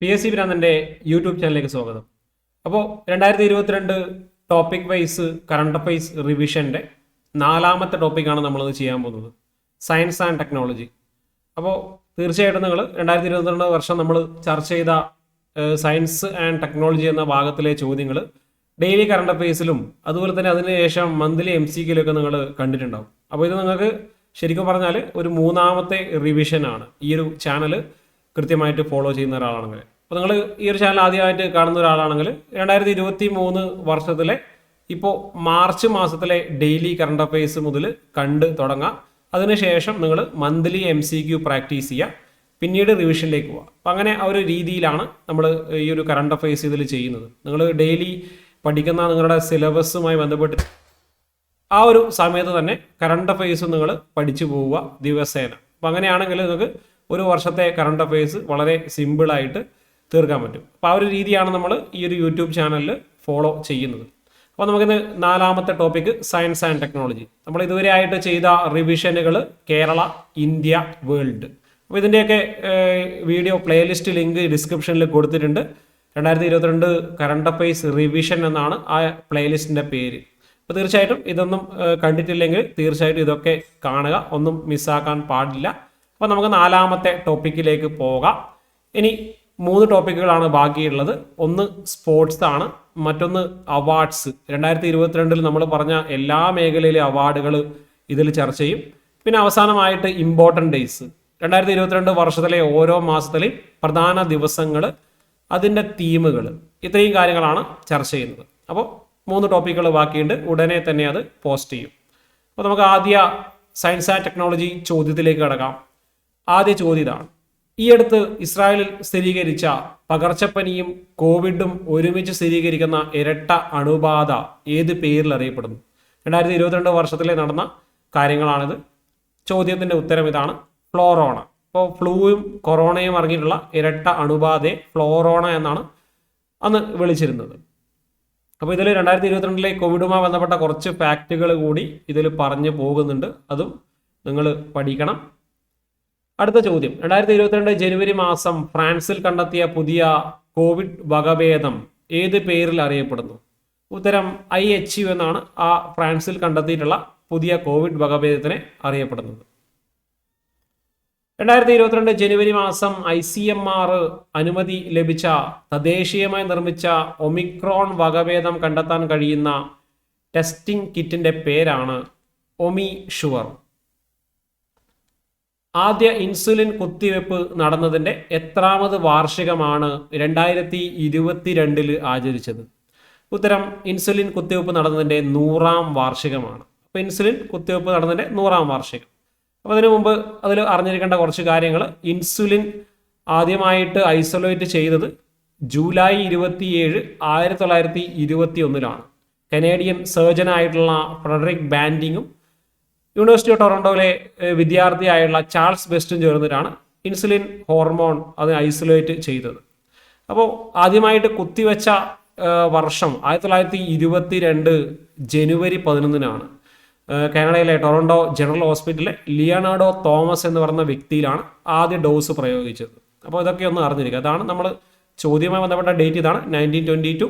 PSC ഭ്രാന്തൻ്റെ YouTube ചാനലിലേക്ക് സ്വാഗതം. അപ്പോൾ 2022 ടോപ്പിക് വൈസ് കറണ്ട് അഫയേഴ്സ് റിവിഷൻ്റെ 4ാമത്തെ ടോപ്പിക്കാണ് നമ്മളിത് ചെയ്യാൻ പോകുന്നത്, സയൻസ് ആൻഡ് ടെക്നോളജി. അപ്പോൾ തീർച്ചയായിട്ടും നിങ്ങൾ 2022 വർഷം നമ്മൾ ചർച്ച ചെയ്ത സയൻസ് ആൻഡ് ടെക്നോളജി എന്ന ഭാഗത്തിലെ ചോദ്യങ്ങൾ ഡെയിലി കറണ്ട് അഫയേഴ്സിലും അതുപോലെ തന്നെ അതിനുശേഷം മന്ത്ലി MCQയിലൊക്കെ നിങ്ങൾ കണ്ടിട്ടുണ്ടാവും. അപ്പോൾ ഇത് നിങ്ങൾക്ക് ശരിക്കും പറഞ്ഞാൽ ഒരു 3ാമത്തെ റിവിഷനാണ് ഈ ഒരു ചാനൽ കൃത്യമായിട്ട് ഫോളോ ചെയ്യുന്ന ഒരാളാണെങ്കിൽ. അപ്പോൾ നിങ്ങൾ ഈ ഒരു ചാനൽ ആദ്യമായിട്ട് കാണുന്ന ഒരാളാണെങ്കിൽ 2023 വർഷത്തിലെ ഇപ്പോൾ മാർച്ച് മാസത്തിലെ ഡെയിലി കറണ്ട് അഫയേഴ്സ് മുതൽ കണ്ട് തുടങ്ങാം. അതിനുശേഷം നിങ്ങൾ മന്ത്ലി MCQ പ്രാക്ടീസ് ചെയ്യുക, പിന്നീട് റിവിഷനിലേക്ക് പോവുക. അപ്പം അങ്ങനെ ആ ഒരു രീതിയിലാണ് നമ്മൾ ഈ ഒരു കറണ്ട് അഫയേഴ്സ് ഇതിൽ ചെയ്യുന്നത്. നിങ്ങൾ ഡെയിലി പഠിക്കുന്ന നിങ്ങളുടെ സിലബസുമായി ബന്ധപ്പെട്ട് ആ ഒരു സമയത്ത് തന്നെ കറണ്ട് അഫയേഴ്സ് നിങ്ങൾ പഠിച്ചു പോവുക ദിവസേന. അപ്പം അങ്ങനെയാണെങ്കിൽ നിങ്ങൾക്ക് ഒരു വർഷത്തെ കറണ്ട് അഫയേഴ്സ് വളരെ സിമ്പിളായിട്ട് തീർക്കാൻ പറ്റും. അപ്പോൾ ആ ഒരു രീതിയാണ് നമ്മൾ ഈ ഒരു യൂട്യൂബ് ചാനലിൽ ഫോളോ ചെയ്യുന്നത്. അപ്പോൾ നമുക്കിന്ന് 4ാമത്തെ ടോപ്പിക്ക് സയൻസ് ആൻഡ് ടെക്നോളജി. നമ്മൾ ഇതുവരെ ആയിട്ട് ചെയ്ത റിവിഷനുകൾ കേരള, ഇന്ത്യ, വേൾഡ്. അപ്പോൾ ഇതിൻ്റെയൊക്കെ വീഡിയോ പ്ലേലിസ്റ്റ് ലിങ്ക് ഡിസ്ക്രിപ്ഷനിൽ കൊടുത്തിട്ടുണ്ട്. 2022 കറണ്ട് അഫയേഴ്സ് റിവിഷൻ എന്നാണ് ആ പ്ലേലിസ്റ്റിൻ്റെ പേര്. അപ്പോൾ തീർച്ചയായിട്ടും ഇതൊന്നും കണ്ടിട്ടില്ലെങ്കിൽ തീർച്ചയായിട്ടും ഇതൊക്കെ കാണുക, ഒന്നും മിസ്സാക്കാൻ പാടില്ല. അപ്പോൾ നമുക്ക് 4ാമത്തെ ടോപ്പിക്കിലേക്ക് പോകാം. ഇനി 3 ടോപ്പിക്കുകളാണ് ബാക്കിയുള്ളത്. ഒന്ന് സ്പോർട്സ് ആണ്, മറ്റൊന്ന് അവാർഡ്സ്. 2022 നമ്മൾ പറഞ്ഞ എല്ലാ മേഖലയിലെ അവാർഡുകൾ ഇതിൽ ചർച്ച ചെയ്യും. പിന്നെ അവസാനമായിട്ട് ഇമ്പോർട്ടൻ്റ് ഡേയ്സ്, 2022 വർഷത്തിലെ ഓരോ മാസത്തിലെയും പ്രധാന ദിവസങ്ങൾ, അതിൻ്റെ തീമുകൾ, ഇത്രയും കാര്യങ്ങളാണ് ചർച്ച ചെയ്യുന്നത്. അപ്പോൾ 3 ടോപ്പിക്കുകൾ ബാക്കിയുണ്ട്, ഉടനെ തന്നെ അത് പോസ്റ്റ് ചെയ്യും. അപ്പോൾ നമുക്ക് ആദ്യ സയൻസ് ആൻഡ് ടെക്നോളജി ചോദ്യത്തിലേക്ക് കടക്കാം. ആദ്യ ചോദ്യം ഇതാണ്: ഈ അടുത്ത് ഇസ്രായേലിൽ സ്ഥിരീകരിച്ച പകർച്ചപ്പനിയും കോവിഡും ഒരുമിച്ച് സ്ഥിരീകരിക്കുന്ന ഇരട്ട അണുബാധ ഏത് പേരിൽ അറിയപ്പെടുന്നു? 2022 വർഷത്തിലെ നടന്ന കാര്യങ്ങളാണിത്. ചോദ്യത്തിൻ്റെ ഉത്തരം ഇതാണ്: ഫ്ലോറോണ. അപ്പോൾ ഫ്ലൂവും കൊറോണയും ഇറങ്ങിയിട്ടുള്ള ഇരട്ട അണുബാധയെ ഫ്ലോറോണ എന്നാണ് അന്ന് വിളിച്ചിരുന്നത്. അപ്പോൾ ഇതിൽ 2022 കോവിഡുമായി ബന്ധപ്പെട്ട കുറച്ച് ഫാക്റ്റുകൾ കൂടി ഇതിൽ പറഞ്ഞു പോകുന്നുണ്ട്, അതും നിങ്ങൾ പഠിക്കണം. അടുത്ത ചോദ്യം: 2022 ജനുവരി മാസം ഫ്രാൻസിൽ കണ്ടെത്തിയ പുതിയ കോവിഡ് വകഭേദം ഏത് പേരിൽ അറിയപ്പെടുന്നു? ഉത്തരം IHU എന്നാണ് ആ ഫ്രാൻസിൽ കണ്ടെത്തിയിട്ടുള്ള പുതിയ കോവിഡ് വകഭേദത്തിനെ അറിയപ്പെടുന്നത്. 2022 ജനുവരി മാസം ICMR അനുമതി ലഭിച്ച തദ്ദേശീയമായി നിർമ്മിച്ച ഒമിക്രോൺ വകഭേദം കണ്ടെത്താൻ കഴിയുന്ന ടെസ്റ്റിംഗ് കിറ്റിന്റെ പേരാണ് ഒമിഷുവർ. ആദ്യ ഇൻസുലിൻ കുത്തിവെപ്പ് നടന്നതിൻ്റെ എത്രാമത് വാർഷികമാണ് 2022 ആചരിച്ചത്? ഉത്തരം ഇൻസുലിൻ കുത്തിവെപ്പ് നടന്നതിൻ്റെ 100ാം വാർഷികമാണ്. അപ്പോൾ ഇൻസുലിൻ കുത്തിവെപ്പ് നടന്നതിൻ്റെ 100ാം വാർഷികം. അപ്പോൾ അതിനു മുമ്പ് അതിൽ അറിഞ്ഞിരിക്കേണ്ട കുറച്ച് കാര്യങ്ങൾ: ഇൻസുലിൻ ആദ്യമായിട്ട് ഐസൊലേറ്റ് ചെയ്തത് ജൂലൈ 27, 1921 കനേഡിയൻ സർജനായിട്ടുള്ള ഫ്രെഡറിക് ബാൻഡിങ്ങും യൂണിവേഴ്സിറ്റി ഓഫ് ടൊറന്റോയിലെ വിദ്യാർത്ഥിയായുള്ള ചാൾസ് ബെസ്റ്റും ചേർന്നിട്ടാണ് ഇൻസുലിൻ ഹോർമോൺ അത് ഐസൊലേറ്റ് ചെയ്തത്. അപ്പോൾ ആദ്യമായിട്ട് കുത്തിവെച്ച വർഷം 1922 ജനുവരി 11 കാനഡയിലെ ടൊറന്റോ ജനറൽ ഹോസ്പിറ്റലിലെ ലിയനാർഡോ തോമസ് എന്ന് പറയുന്ന വ്യക്തിയിലാണ് ആദ്യ ഡോസ് പ്രയോഗിച്ചത്. അപ്പോൾ ഇതൊക്കെ ഒന്ന് അറിഞ്ഞിരിക്കുക. അതാണ് നമ്മൾ ചോദ്യവുമായി ബന്ധപ്പെട്ട ഡേറ്റ്, ഇതാണ് 1922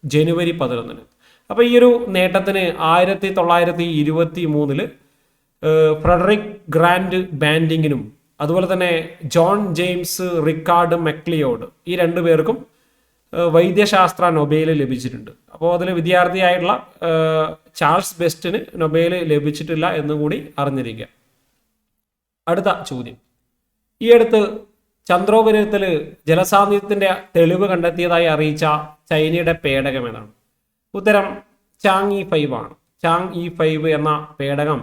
ജനുവരി 11. അപ്പോൾ ഈ ഒരു നേട്ടത്തിന് 1923 ഫ്രെഡറിക് ഗ്രാൻഡ് ബാൻഡിങ്ങിനും അതുപോലെ തന്നെ ജോൺ ജെയിംസ് റിക്കാർഡ് മെക്ലിയോഡ്, ഈ 2 പേർക്കും വൈദ്യശാസ്ത്ര നൊബേൽ ലഭിച്ചിട്ടുണ്ട്. അപ്പോൾ അതിൽ വിദ്യാർത്ഥിയായിട്ടുള്ള ചാൾസ് ബെസ്റ്റിന് നൊബേൽ ലഭിച്ചിട്ടില്ല എന്നും കൂടി അറിഞ്ഞിരിക്കുക. അടുത്ത ചോദ്യം: ഈ അടുത്ത് ചന്ദ്രോപരിതലത്തിൽ ജലസാന്നിധ്യത്തിൻ്റെ തെളിവ് കണ്ടെത്തിയതായി അറിയിച്ച ചൈനയുടെ പേടകം ഏതാണ്? ഉത്തരം ചാങ്-E5 ആണ്. ചാങ്-E5 എന്ന പേടകം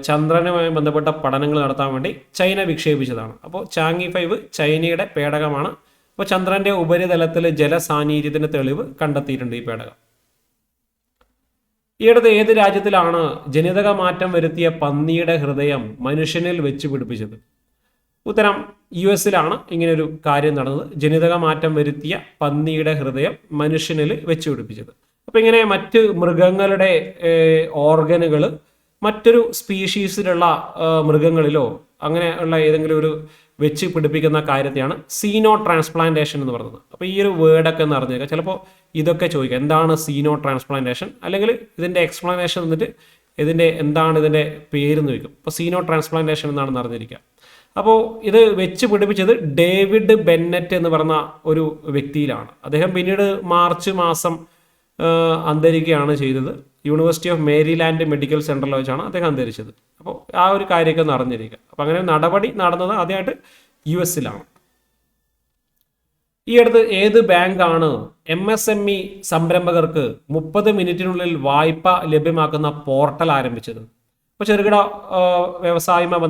ചന്ദ്രനുമായി ബന്ധപ്പെട്ട പഠനങ്ങൾ നടത്താൻ വേണ്ടി ചൈന വിക്ഷേപിച്ചതാണ്. അപ്പോൾ ചാങ്-E5 ചൈനയുടെ പേടകമാണ്. അപ്പോൾ ചന്ദ്രന്റെ ഉപരിതലത്തിൽ ജലസാന്നിധ്യത്തിന് തെളിവ് കണ്ടെത്തിയിട്ടുണ്ട് ഈ പേടകം. ഈയിടത്ത് ഏത് രാജ്യത്തിലാണ് ജനിതക മാറ്റം വരുത്തിയ പന്നിയുടെ ഹൃദയം മനുഷ്യനിൽ വെച്ച് പിടിപ്പിച്ചത്? ഉത്തരം US-ലാണ് ഇങ്ങനൊരു കാര്യം നടന്നത്. ജനിതക മാറ്റം വരുത്തിയ പന്നിയുടെ ഹൃദയം മനുഷ്യനിൽ വെച്ച് പിടിപ്പിച്ചത്. അപ്പോൾ ഇങ്ങനെ മറ്റ് മൃഗങ്ങളുടെ ഓർഗനുകൾ മറ്റൊരു സ്പീഷീസിലുള്ള മൃഗങ്ങളിലോ അങ്ങനെയുള്ള ഏതെങ്കിലും ഒരു വെച്ച് പിടിപ്പിക്കുന്ന കാര്യത്തെയാണ് സീനോ ട്രാൻസ്പ്ലാന്റേഷൻ എന്ന് പറയുന്നത്. അപ്പോൾ ഈ ഒരു വേർഡൊക്കെ എന്ന് അറിഞ്ഞേക്കുക. ചിലപ്പോൾ ഇതൊക്കെ ചോദിക്കുക, എന്താണ് സീനോ ട്രാൻസ്പ്ലാന്റേഷൻ, അല്ലെങ്കിൽ ഇതിൻ്റെ എക്സ്പ്ലനേഷൻ എന്നിട്ട് എന്താണ് ഇതിൻ്റെ പേരെന്ന് ചോദിക്കും. അപ്പോൾ സീനോ ട്രാൻസ്പ്ലാന്റേഷൻ എന്നാണെന്ന് അറിഞ്ഞിരിക്കുക. അപ്പോൾ ഇത് വെച്ച് പിടിപ്പിച്ചത് ഡേവിഡ് ബെന്നറ്റ് എന്ന് പറഞ്ഞ ഒരു വ്യക്തിയിലാണ്. അദ്ദേഹം പിന്നീട് മാർച്ച് മാസം അന്തരിക്കുകയാണ് ചെയ്തത്. യൂണിവേഴ്സിറ്റി ഓഫ് മേരിലാൻഡ് മെഡിക്കൽ സെൻറ്ററിൽ വെച്ചാണ് അദ്ദേഹം അന്തരിച്ചത്. അപ്പോൾ ആ ഒരു കാര്യമൊക്കെ ഒന്ന് അറിഞ്ഞിരിക്കുക. അപ്പോൾ അങ്ങനെ നടപടി നടന്നത് ആദ്യമായിട്ട് US ഈ അടുത്ത് ഏത് ബാങ്കാണ് MSME സംരംഭകർക്ക് 30 മിനിറ്റിനുള്ളിൽ വായ്പ ലഭ്യമാക്കുന്ന പോർട്ടൽ ആരംഭിച്ചത്? ഇപ്പോൾ ചെറുകിട വ്യവസായവുമായി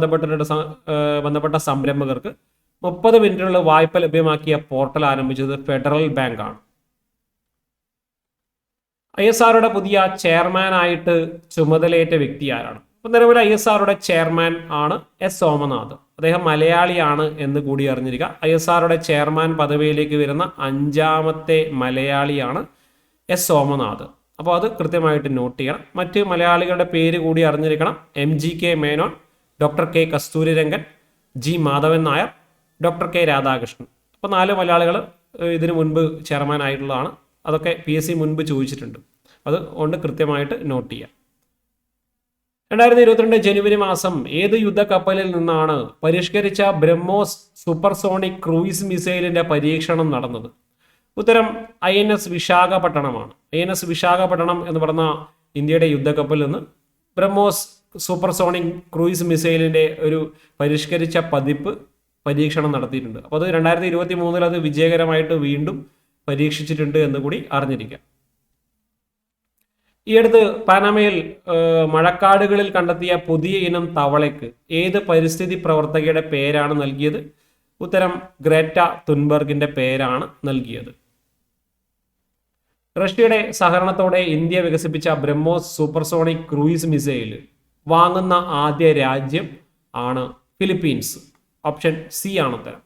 ബന്ധപ്പെട്ട സംരംഭകർക്ക് 30 മിനിറ്റിനുള്ള വായ്പ ലഭ്യമാക്കിയ പോർട്ടൽ ആരംഭിച്ചത് ഫെഡറൽ ബാങ്കാണ്. ISROയുടെ പുതിയ ചെയർമാനായിട്ട് ചുമതലയേറ്റ വ്യക്തി ആരാണ്? ഇപ്പം നിലവിലെ ISROയുടെ ചെയർമാൻ ആണ് S. സോമനാഥ്. അദ്ദേഹം മലയാളിയാണ് എന്ന് കൂടി അറിഞ്ഞിരിക്കുക. ISROയുടെ ചെയർമാൻ പദവിയിലേക്ക് വരുന്ന 5ാമത്തെ മലയാളിയാണ് S. സോമനാഥ്. അപ്പോൾ അത് കൃത്യമായിട്ട് നോട്ട് ചെയ്യണം. മറ്റ് മലയാളികളുടെ പേര് കൂടി അറിഞ്ഞിരിക്കണം. MGK Menon, doctor K. Kasturirangan, G. Madhavan Nair, doctor K. Radhakrishnan. അപ്പോൾ 4 മലയാളികൾ ഇതിനു മുൻപ് ചെയർമാൻ ആയിട്ടുള്ളതാണ്. അതൊക്കെ PSC മുൻപ് ചോദിച്ചിട്ടുണ്ട്. അതുകൊണ്ട് കൃത്യമായിട്ട് നോട്ട് ചെയ്യാം. 2022 ജനുവരി മാസം ഏത് യുദ്ധക്കപ്പലിൽ നിന്നാണ് പരിഷ്കരിച്ച ബ്രഹ്മോസ് സൂപ്പർസോണിക് ക്രൂയിസ് മിസൈലിന്റെ പരീക്ഷണം നടന്നത്? ഉത്തരം INS വിശാഖപട്ടണമാണ്. INS വിശാഖപട്ടണം എന്ന് പറഞ്ഞ ഇന്ത്യയുടെ യുദ്ധക്കപ്പലിൽ നിന്ന് ബ്രഹ്മോസ് സൂപ്പർസോണിക് ക്രൂയിസ് മിസൈലിന്റെ ഒരു പരിഷ്കരിച്ച പതിപ്പ് പരീക്ഷണം നടത്തിയിട്ടുണ്ട്. അപ്പോൾ അത് 2023 അത് വിജയകരമായിട്ട് വീണ്ടും പരീക്ഷിച്ചിട്ടുണ്ട് എന്ന് കൂടി അറിഞ്ഞിരിക്കാം. ഈ അടുത്ത് പനാമയിൽ മഴക്കാടുകളിൽ കണ്ടെത്തിയ പുതിയ ഇനം തവളയ്ക്ക് ഏത് പരിസ്ഥിതി പ്രവർത്തകയുടെ പേരാണ് നൽകിയത്? ഉത്തരം ഗ്രേറ്റ തുൻബർഗിന്റെ പേരാണ് നൽകിയത്. റഷ്യയുടെ സഹകരണത്തോടെ ഇന്ത്യ വികസിപ്പിച്ച ബ്രഹ്മോസ് സൂപ്പർസോണിക് ക്രൂയിസ് മിസൈൽ വാങ്ങുന്ന ആദ്യ രാജ്യം ആണ് ഫിലിപ്പീൻസ്. ഓപ്ഷൻ C ആണ് ഉത്തരം.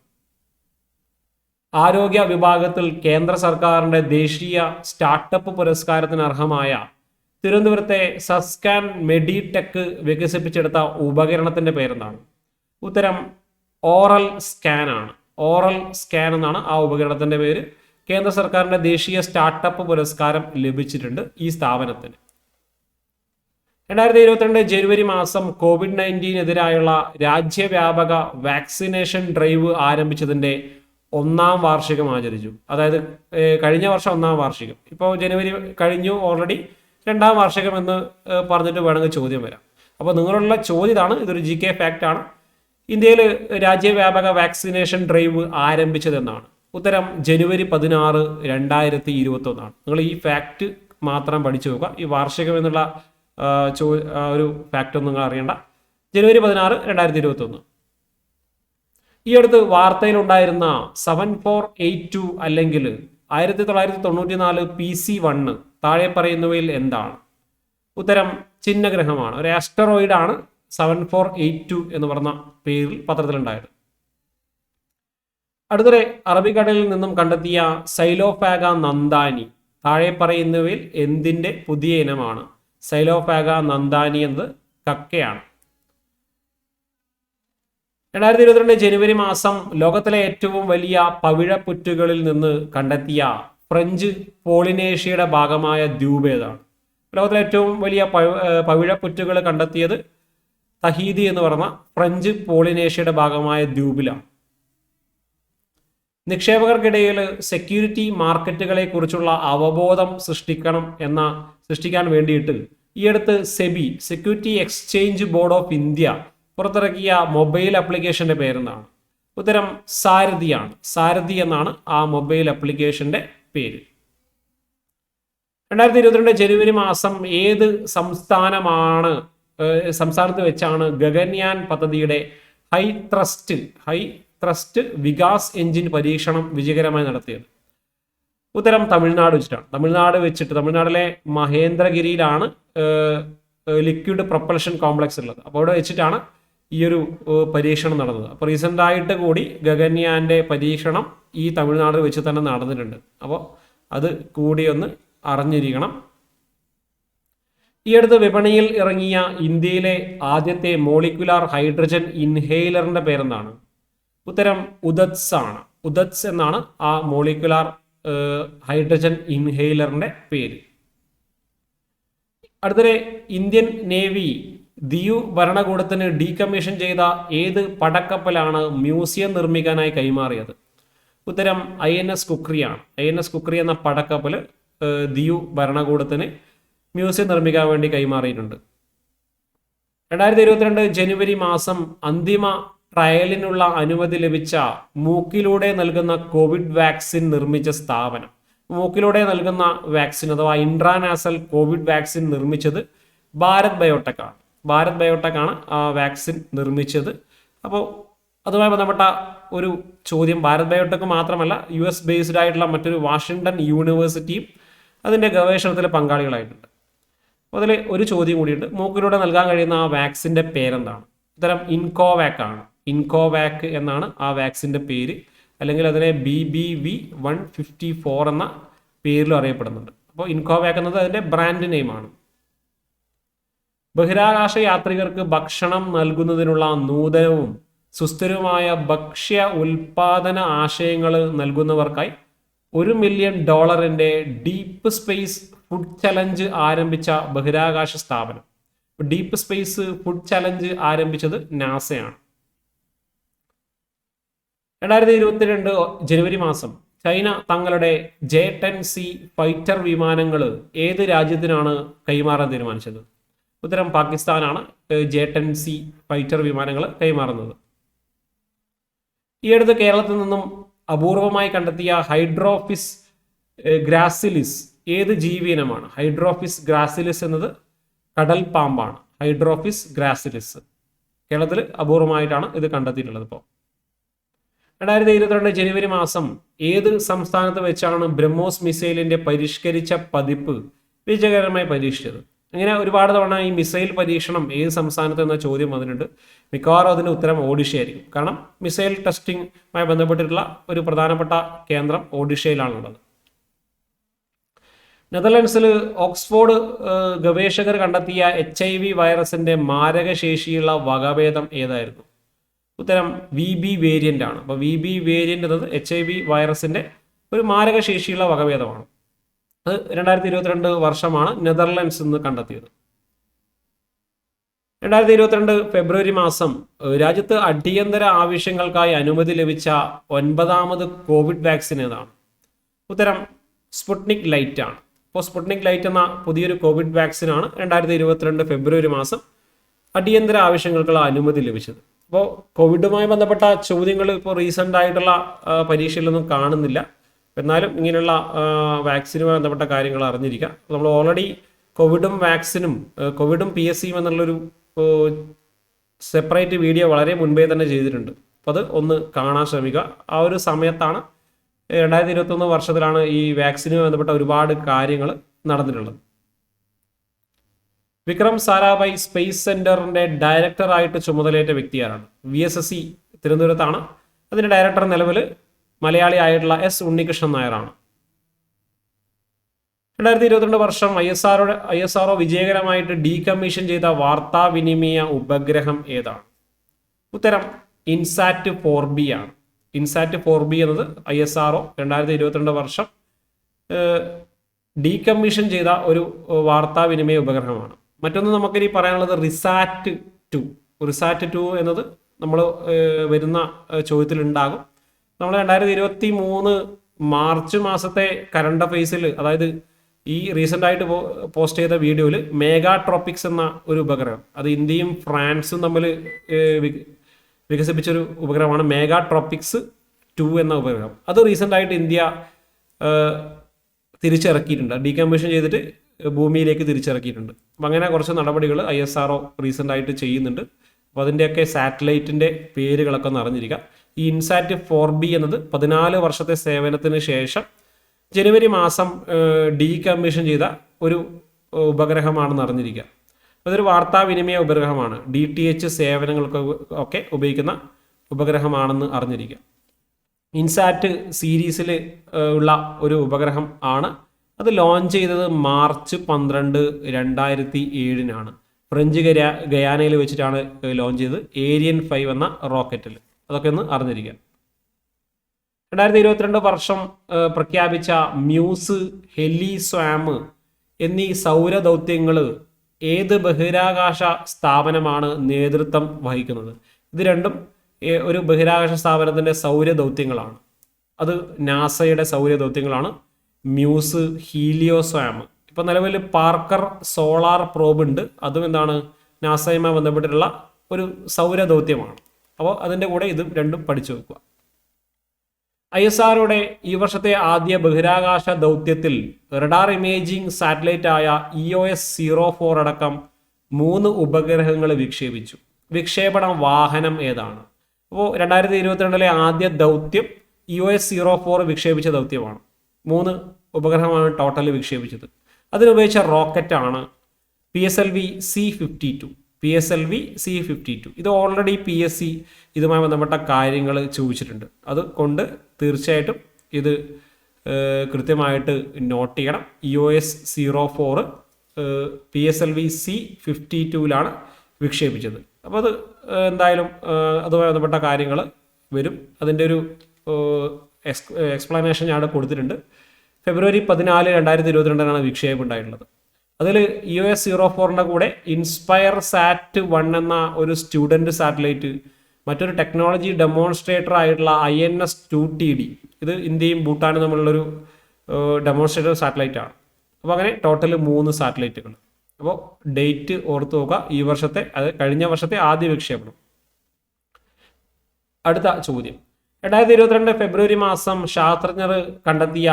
ആരോഗ്യ വിഭാഗത്തിൽ കേന്ദ്ര സർക്കാരിന്റെ ദേശീയ സ്റ്റാർട്ടപ്പ് പുരസ്കാരത്തിന് അർഹമായ തിരുവനന്തപുരത്തെ സസ്കാൻ മെഡിടെക് വികസിപ്പിച്ചെടുത്ത ഉപകരണത്തിന്റെ പേരെന്താണ്? ഉത്തരം ഓറൽ സ്കാൻ ആണ്. ഓറൽ സ്കാൻ എന്നാണ് ആ ഉപകരണത്തിന്റെ പേര്. കേന്ദ്ര സർക്കാരിന്റെ ദേശീയ സ്റ്റാർട്ടപ്പ് പുരസ്കാരം ലഭിച്ചിട്ടുണ്ട് ഈ സ്ഥാപനത്തിന്. 2022 ജനുവരി മാസം COVID-19 രാജ്യവ്യാപക വാക്സിനേഷൻ ഡ്രൈവ് ആരംഭിച്ചതിന്റെ 1ാം വാർഷികം ആചരിച്ചു. അതായത് കഴിഞ്ഞ വർഷം 1ാം വാർഷികം, ഇപ്പോൾ ജനുവരി കഴിഞ്ഞു ഓൾറെഡി. 2ാം വാർഷികം എന്ന് പറഞ്ഞിട്ട് വേണമെങ്കിൽ ചോദ്യം വരാം. അപ്പോൾ നിങ്ങളുള്ള ചോദ്യം ഇതാണ്, ഇതൊരു GK ഫാക്റ്റ് ആണ്. ഇന്ത്യയിൽ രാജ്യവ്യാപക വാക്സിനേഷൻ ഡ്രൈവ് ആരംഭിച്ചതെന്നാണ്. ഉത്തരം ജനുവരി 16, 2021. നിങ്ങൾ ഈ ഫാക്റ്റ് മാത്രം പഠിച്ചു നോക്കുക. ഈ വാർഷികം എന്നുള്ള ഒരു ഫാക്റ്റ് ഒന്നും നിങ്ങൾ അറിയണ്ട. ജനുവരി 16, 2021. ഈ അടുത്ത് വാർത്തയിലുണ്ടായിരുന്ന 7482 അല്ലെങ്കിൽ 1994 PC-1 താഴെ പറയുന്നവയിൽ എന്താണ്? ഉത്തരം ചിഹ്നഗ്രഹമാണ്. ഒരു ആസ്റ്ററോയിഡ് ആണ് 7482 എന്ന് പറഞ്ഞ പേരിൽ പത്രത്തിലുണ്ടായത്. അടുത്തിടെ അറബിക്കടലിൽ നിന്നും കണ്ടെത്തിയ സൈലോഫാഗ നന്ദാനി താഴെ പറയുന്നവയിൽ എന്തിന്റെ പുതിയ ഇനമാണ്? സൈലോഫാഗ നന്ദാനി എന്നത് കക്കയാണ്. 2022 ജനുവരി മാസം ലോകത്തിലെ ഏറ്റവും വലിയ പവിഴപ്പുറ്റുകളിൽ നിന്ന് കണ്ടെത്തിയ ഫ്രഞ്ച് പോളിനേഷ്യയുടെ ഭാഗമായ ദ്വീപ് ഏതാണ്? ലോകത്തിലെ ഏറ്റവും വലിയ പവിഴപ്പുറ്റുകൾ കണ്ടെത്തിയത് തഹീദി എന്ന് പറഞ്ഞ ഫ്രഞ്ച് പോളിനേഷ്യയുടെ ഭാഗമായ ദ്വീപിലാണ്. നിക്ഷേപകർക്കിടയിൽ സെക്യൂരിറ്റി മാർക്കറ്റുകളെ കുറിച്ചുള്ള അവബോധം സൃഷ്ടിക്കാൻ വേണ്ടിയിട്ട് ഈ അടുത്ത് SEBI security exchange board of India പുറത്തിറക്കിയ മൊബൈൽ ആപ്ലിക്കേഷന്റെ പേരെന്താണ്? ഉത്തരം സാരഥിയാണ്. സാരഥി എന്നാണ് ആ മൊബൈൽ ആപ്ലിക്കേഷന്റെ പേര്. 2022 ജനുവരി മാസം ഏത് സംസ്ഥാനത്ത് വെച്ചാണ് ഗഗൻയാൻ പദ്ധതിയുടെ ഹൈ ത്രസ്റ്റ് വികാസ് എഞ്ചിൻ പരീക്ഷണം വിജയകരമായി നടത്തിയത്? ഉത്തരം തമിഴ്നാട് വെച്ചിട്ടാണ്. തമിഴ്നാട്ടിലെ മഹേന്ദ്രഗിരിയിലാണ് ലിക്വിഡ് പ്രൊപ്പൽഷൻ കോംപ്ലക്സ് ഉള്ളത്. അപ്പോൾ അവിടെ വെച്ചിട്ടാണ് ഈ ഒരു പരീക്ഷണം നടന്നത്. അപ്പോൾ റീസെൻ്റ് ആയിട്ട് കൂടി ഗഗൻയാന്റെ പരീക്ഷണം ഈ തമിഴ്നാട് വെച്ച് തന്നെ നടന്നിട്ടുണ്ട്. അപ്പോൾ അത് കൂടി ഒന്ന് അറിഞ്ഞിരിക്കണം. ഈ അടുത്ത് വിപണിയിൽ ഇറങ്ങിയ ഇന്ത്യയിലെ ആദ്യത്തെ മോളിക്കുലാർ ഹൈഡ്രജൻ ഇൻഹെയിലറിന്റെ പേരെന്താണ്? ഉത്തരം ഉദത്സ് ആണ്. ഉദത്സ് എന്നാണ് ആ മോളിക്കുലാർ ഹൈഡ്രജൻ ഇൻഹെയിലറിന്റെ പേര്. അടുത്തിടെ ഇന്ത്യൻ നേവി ദിയു ഭരണകൂടത്തിന് ഡീകമ്മീഷൻ ചെയ്ത ഏത് പടക്കപ്പലാണ് മ്യൂസിയം നിർമ്മിക്കാനായി കൈമാറിയത്? ഉത്തരം INS കുക്രിയാണ്. INS കുക്രി എന്ന പടക്കപ്പൽ ദിയു ഭരണകൂടത്തിന് മ്യൂസിയം നിർമ്മിക്കാൻ വേണ്ടി കൈമാറിയിട്ടുണ്ട്. 2022 ജനുവരി മാസം അന്തിമ ട്രയലിനുള്ള അനുമതി ലഭിച്ച മൂക്കിലൂടെ നൽകുന്ന കോവിഡ് വാക്സിൻ നിർമ്മിച്ച സ്ഥാപനം. മൂക്കിലൂടെ നൽകുന്ന വാക്സിൻ അഥവാ ഇൻട്രാനാസൽ കോവിഡ് വാക്സിൻ നിർമ്മിച്ചത് ഭാരത് ബയോടെക് ആണ്. ഭാരത് ബയോടെക് ആണ് ആ വാക്സിൻ നിർമ്മിച്ചത്. അപ്പോൾ അതുമായി ബന്ധപ്പെട്ട ഒരു ചോദ്യം, ഭാരത് ബയോടെക് മാത്രമല്ല US ബേസ്ഡ് ആയിട്ടുള്ള മറ്റൊരു വാഷിങ്ടൺ യൂണിവേഴ്സിറ്റിയും അതിൻ്റെ ഗവേഷണത്തിൽ പങ്കാളികളായിട്ടുണ്ട്. അപ്പോൾ അതിൽ ഒരു ചോദ്യം കൂടിയുണ്ട്, മൂക്കിലൂടെ നൽകാൻ കഴിയുന്ന ആ വാക്സിൻ്റെ പേരെന്താണ്? ഉത്തരം ഇൻകോവാക് ആണ്. ഇൻകോവാക് എന്നാണ് ആ വാക്സിൻ്റെ പേര്, അല്ലെങ്കിൽ അതിനെ BBV154 എന്ന പേരിലും അറിയപ്പെടുന്നുണ്ട്. അപ്പോൾ ഇൻകോവാക് എന്നത് അതിൻ്റെ ബ്രാൻഡ് നെയിമാണ്. ബഹിരാകാശ യാത്രികർക്ക് ഭക്ഷണം നൽകുന്നതിനുള്ള നൂതനവും സുസ്ഥിരവുമായ ഭക്ഷ്യ ഉൽപാദന ആശയങ്ങൾ നൽകുന്നവർക്കായി $1 million deep space food challenge ആരംഭിച്ച ബഹിരാകാശ സ്ഥാപനം. ഡീപ്പ് സ്പേസ് ഫുഡ് ചലഞ്ച് ആരംഭിച്ചത് നാസയാണ്. 2022 ജനുവരി മാസം ചൈന തങ്ങളുടെ J-10C ഫൈറ്റർ വിമാനങ്ങൾ ഏത് രാജ്യത്തിനാണ് കൈമാറാൻ തീരുമാനിച്ചത്? ഉത്തരം പാകിസ്ഥാനാണ് J-10C ഫൈറ്റർ വിമാനങ്ങൾ കൈമാറുന്നത്. ഈ അടുത്ത് കേരളത്തിൽ നിന്നും അപൂർവമായി കണ്ടെത്തിയ ഹൈഡ്രോഫിസ് ഗ്രാസിലിസ് ഏത് ജീവിയിനമാണ്? ഹൈഡ്രോഫിസ് ഗ്രാസിലിസ് എന്നത് കടൽ പാമ്പാണ്. ഹൈഡ്രോഫിസ് ഗ്രാസിലിസ് കേരളത്തിൽ അപൂർവമായിട്ടാണ് ഇത് കണ്ടെത്തിയിട്ടുള്ളത്. ഇപ്പോൾ 2022 ജനുവരി മാസം ഏത് സംസ്ഥാനത്ത് വെച്ചാണ് ബ്രഹ്മോസ് മിസൈലിന്റെ പരിഷ്കരിച്ച പതിപ്പ് വിജയകരമായി പരീക്ഷിച്ചത്? അങ്ങനെ ഒരുപാട് തവണ ഈ മിസൈൽ പരീക്ഷണം ഏത് സംസ്ഥാനത്ത് എന്ന ചോദ്യം വന്നിട്ടുണ്ട്. മിക്കവാറും അതിന് ഉത്തരം ഒഡീഷയായിരിക്കും. കാരണം മിസൈൽ ടെസ്റ്റിംഗുമായി ബന്ധപ്പെട്ടിട്ടുള്ള ഒരു പ്രധാനപ്പെട്ട കേന്ദ്രം ഒഡീഷയിലാണുള്ളത്. നെതർലൻഡ്സിൽ ഓക്സ്ഫോർഡ് ഗവേഷകർ കണ്ടെത്തിയ HIV വൈറസിന്റെ മാരകശേഷിയുള്ള വകഭേദം ഏതായിരുന്നു? ഉത്തരം VB വേരിയന്റ് ആണ്. അപ്പോൾ VB വേരിയന്റ് എന്നത് HIV വൈറസിന്റെ ഒരു മാരകശേഷിയുള്ള വകഭേദമാണ്. അത് 2022 വർഷമാണ് നെതർലൻഡ്സ് നിന്ന് കണ്ടെത്തിയത്. 2022 ഫെബ്രുവരി മാസം രാജ്യത്ത് അടിയന്തര ആവശ്യങ്ങൾക്കായി അനുമതി ലഭിച്ച 9ാമത് കോവിഡ് വാക്സിൻ ഏതാണ്? ഉത്തരം സ്പുട്നിക് ലൈറ്റ് ആണ്. അപ്പോൾ സ്പുട്നിക് ലൈറ്റ് എന്ന പുതിയൊരു കോവിഡ് വാക്സിനാണ് 2022 ഫെബ്രുവരി മാസം അടിയന്തര ആവശ്യങ്ങൾക്കുള്ള അനുമതി ലഭിച്ചത്. അപ്പോൾ കോവിഡുമായി ബന്ധപ്പെട്ട ചോദ്യങ്ങൾ ഇപ്പോൾ റീസെൻ്റ് ആയിട്ടുള്ള പരീക്ഷയിലൊന്നും കാണുന്നില്ല. എന്നാലും ഇങ്ങനെയുള്ള വാക്സിനുമായി ബന്ധപ്പെട്ട കാര്യങ്ങൾ അറിഞ്ഞിരിക്കുക. നമ്മൾ ഓൾറെഡി കോവിഡും വാക്സിനും കോവിഡും PSCയും എന്നുള്ളൊരു സെപ്പറേറ്റ് വീഡിയോ വളരെ മുൻപേ തന്നെ ചെയ്തിട്ടുണ്ട്. അപ്പോൾ അത് ഒന്ന് കാണാൻ ശ്രമിക്കുക. ആ ഒരു സമയത്താണ് 2021 വർഷത്തിലാണ് ഈ വാക്സിനുമായി ബന്ധപ്പെട്ട ഒരുപാട് കാര്യങ്ങൾ നടന്നിട്ടുള്ളത്. വിക്രം സാരാഭായ് സ്പേസ് സെന്ററിന്റെ ഡയറക്ടറായിട്ട് ചുമതലയേറ്റ വ്യക്തിയാരാണ്? VSSC തിരുവനന്തപുരത്താണ്. അതിന്റെ ഡയറക്ടർ നിലവിൽ മലയാളി ആയിട്ടുള്ള S ഉണ്ണികൃഷ്ണൻ നായരാണ്. 2022 വർഷം ISRO വിജയകരമായിട്ട് ഡീകമ്മീഷൻ ചെയ്ത വാർത്താവിനിമയ ഉപഗ്രഹം ഏതാണ്? ഉത്തരം ഇൻസാറ്റ് 4B ആണ്. ഇൻസാറ്റ് 4B എന്നത് ISRO 2022 വർഷം ഡീകമ്മീഷൻ ചെയ്ത ഒരു വാർത്താവിനിമയ ഉപഗ്രഹമാണ്. മറ്റൊന്ന് നമുക്കിനി പറയാനുള്ളത് റിസാറ്റ് 2. റിസാറ്റ് 2 എന്നത് നമ്മൾ വരുന്ന ചോദ്യത്തിലുണ്ടാകും. നമ്മൾ 2023 മാർച്ച് മാസത്തെ കറണ്ട് അഫയേഴ്സിൽ, അതായത് ഈ റീസെൻ്റ് ആയിട്ട് പോസ്റ്റ് ചെയ്ത വീഡിയോയിൽ മെഗാട്രോപിക്സ് എന്ന ഒരു ഉപഗ്രഹം, അത് ഇന്ത്യയും ഫ്രാൻസും തമ്മിൽ വികസിപ്പിച്ചൊരു ഉപഗ്രഹമാണ് മെഗാട്രോപിക്സ് 2 എന്ന ഉപഗ്രഹം. അത് റീസെൻ്റ് ആയിട്ട് ഇന്ത്യ തിരിച്ചിറക്കിയിട്ടുണ്ട്. ഡീകമ്മീഷൻ ചെയ്തിട്ട് ഭൂമിയിലേക്ക് തിരിച്ചിറക്കിയിട്ടുണ്ട്. അപ്പം അങ്ങനെ കുറച്ച് നടപടികൾ ISRO റീസെൻ്റ് ആയിട്ട് ചെയ്യുന്നുണ്ട്. അപ്പോൾ അതിൻ്റെയൊക്കെ സാറ്റലൈറ്റിൻ്റെ പേരുകളൊക്കെ ഒന്ന് അറിഞ്ഞിരിക്കുക. ഈ ഇൻസാറ്റ് 4B എന്നത് 14 വർഷത്തെ സേവനത്തിന് ശേഷം ജനുവരി മാസം ഡീകമ്മീഷൻ ചെയ്ത ഒരു ഉപഗ്രഹമാണെന്ന് അറിഞ്ഞിരിക്കുക. അതൊരു വാർത്താവിനിമയ ഉപഗ്രഹമാണ്. DTH സേവനങ്ങൾക്കൊക്കെ ഉപയോഗിക്കുന്ന ഉപഗ്രഹമാണെന്ന് അറിഞ്ഞിരിക്കുക. ഇൻസാറ്റ് സീരീസിൽ ഉള്ള ഒരു ഉപഗ്രഹം ആണ്. അത് ലോഞ്ച് ചെയ്തത് മാർച്ച് 12, 2007 ഫ്രഞ്ച് ഗയാനയിൽ വെച്ചിട്ടാണ് ലോഞ്ച് ചെയ്തത്. ഏരിയൻ 5 എന്ന റോക്കറ്റിൽ. അതൊക്കെ ഒന്ന് അറിഞ്ഞിരിക്കുക. 2022 വർഷം പ്രഖ്യാപിച്ച മ്യൂസ്, ഹെലി, സ്വാം എന്നീ സൗരദൗത്യങ്ങൾ ഏത് ബഹിരാകാശ സ്ഥാപനമാണ് നേതൃത്വം വഹിക്കുന്നത്? ഇത് രണ്ടും ഒരു ബഹിരാകാശ സ്ഥാപനത്തിൻ്റെ സൗരദൗത്യങ്ങളാണ്. അത് നാസയുടെ സൗരദൗത്യങ്ങളാണ്. Muse, Helio, സ്വാം. ഇപ്പം നിലവിൽ പാർക്കർ സോളാർ പ്രോബ് ഉണ്ട്. അതും എന്താണ്? നാസയുമായി ബന്ധപ്പെട്ടിട്ടുള്ള ഒരു സൗരദൗത്യമാണ്. അപ്പോൾ അതിൻ്റെ കൂടെ ഇതും രണ്ടും പഠിച്ചു വെക്കുക. ISROയുടെ ഈ വർഷത്തെ ആദ്യ ബഹിരാകാശ ദൗത്യത്തിൽ റഡാർ ഇമേജിംഗ് സാറ്റലൈറ്റ് ആയ EOS-04 അടക്കം 3 ഉപഗ്രഹങ്ങൾ വിക്ഷേപിച്ചു. വിക്ഷേപണ വാഹനം ഏതാണ്? അപ്പോൾ 2022 ആദ്യ ദൗത്യം EOS-04 വിക്ഷേപിച്ച ദൗത്യമാണ്. 3 ഉപഗ്രഹമാണ് ടോട്ടൽ വിക്ഷേപിച്ചത്. അതിനുപയോഗിച്ച റോക്കറ്റാണ് PSLV-C52. ഇത് ഓൾറെഡി PSC ഇതുമായി ബന്ധപ്പെട്ട കാര്യങ്ങൾ ചോദിച്ചിട്ടുണ്ട്. അതുകൊണ്ട് തീർച്ചയായിട്ടും ഇത് കൃത്യമായിട്ട് നോട്ട് ചെയ്യണം. EOS-04 PSLV-C52 വിക്ഷേപിച്ചത്. അപ്പോൾ അത് എന്തായാലും അതുമായി ബന്ധപ്പെട്ട കാര്യങ്ങൾ വരും. അതിൻ്റെ ഒരു എക്സ്പ്ലനേഷൻ ഞാൻ കൊടുത്തിട്ടുണ്ട്. ഫെബ്രുവരി 14, 2022 വിക്ഷേപം ഉണ്ടായിട്ടുള്ളത്. അതിൽ EOS-04 കൂടെ ഇൻസ്പയർ സാറ്റ് 1 എന്ന ഒരു സ്റ്റുഡൻറ് സാറ്റലൈറ്റ്, മറ്റൊരു ടെക്നോളജി ഡെമോൺസ്ട്രേറ്റർ ആയിട്ടുള്ള INS-2TD, ഇത് ഇന്ത്യയും ഭൂട്ടാനും തമ്മിലുള്ളൊരു ഡെമോൺസ്ട്രേറ്റർ സാറ്റലൈറ്റ് ആണ്. അപ്പോൾ അങ്ങനെ ടോട്ടൽ 3 സാറ്റലൈറ്റുകൾ. അപ്പോൾ ഡേറ്റ് ഓർത്ത് നോക്കുക. ഈ വർഷത്തെ, അത് കഴിഞ്ഞ വർഷത്തെ ആദ്യ വിക്ഷേപണം. അടുത്ത ചോദ്യം, 2022 ഫെബ്രുവരി മാസം ശാസ്ത്രജ്ഞർ കണ്ടെത്തിയ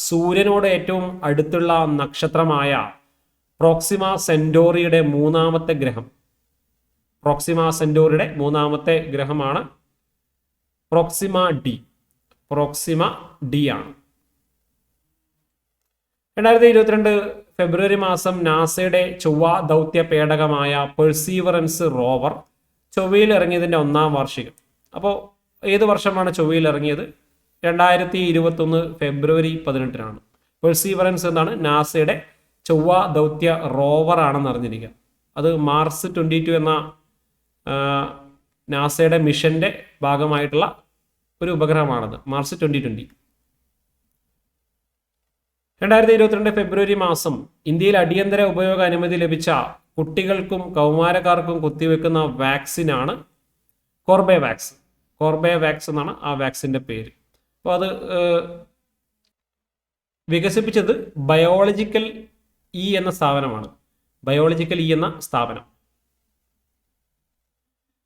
സൂര്യനോട് ഏറ്റവും അടുത്തുള്ള നക്ഷത്രമായ പ്രോക്സിമ സെന്റോറിയുടെ 3ാമത്തെ ഗ്രഹം. പ്രോക്സിമ സെന്റോറിയുടെ 3ാമത്തെ ഗ്രഹമാണ് പ്രോക്സിമ ഡി ആണ്. 2022 ഫെബ്രുവരി മാസം നാസയുടെ ചൊവ്വ ദൗത്യ പേടകമായ പെർസീവറൻസ് റോവർ ചൊവ്വയിൽ ഇറങ്ങിയതിൻ്റെ 1ാം വാർഷികം. അപ്പോൾ ഏത് വർഷമാണ് ചൊവ്വയിൽ ഇറങ്ങിയത്? 2021 ഫെബ്രുവരി 18 പെർസീവറൻസ് എന്നാണ് നാസയുടെ ചൊവ്വ ദൗത്യ റോവർ ആണെന്ന് അറിഞ്ഞിരിക്കുക. അത് മാർസ് 22 എന്ന നാസയുടെ മിഷന്റെ ഭാഗമായിട്ടുള്ള ഒരു ഉപഗ്രഹമാണത്, മാർസ് 2020. 2022 ഫെബ്രുവരി മാസം ഇന്ത്യയിൽ അടിയന്തര ഉപയോഗ അനുമതി ലഭിച്ച കുട്ടികൾക്കും കൗമാരക്കാർക്കും കുത്തിവെക്കുന്ന വാക്സിനാണ് കോർബെവാക്സ്. കോർബെവാക്സ് എന്നാണ് ആ വാക്സിൻ്റെ പേര്. അപ്പോൾ അത് വികസിപ്പിച്ചത് ബയോളജിക്കൽ എന്ന സ്ഥാപനമാണ്. ബയോളജിക്കൽ എന്ന സ്ഥാപനം.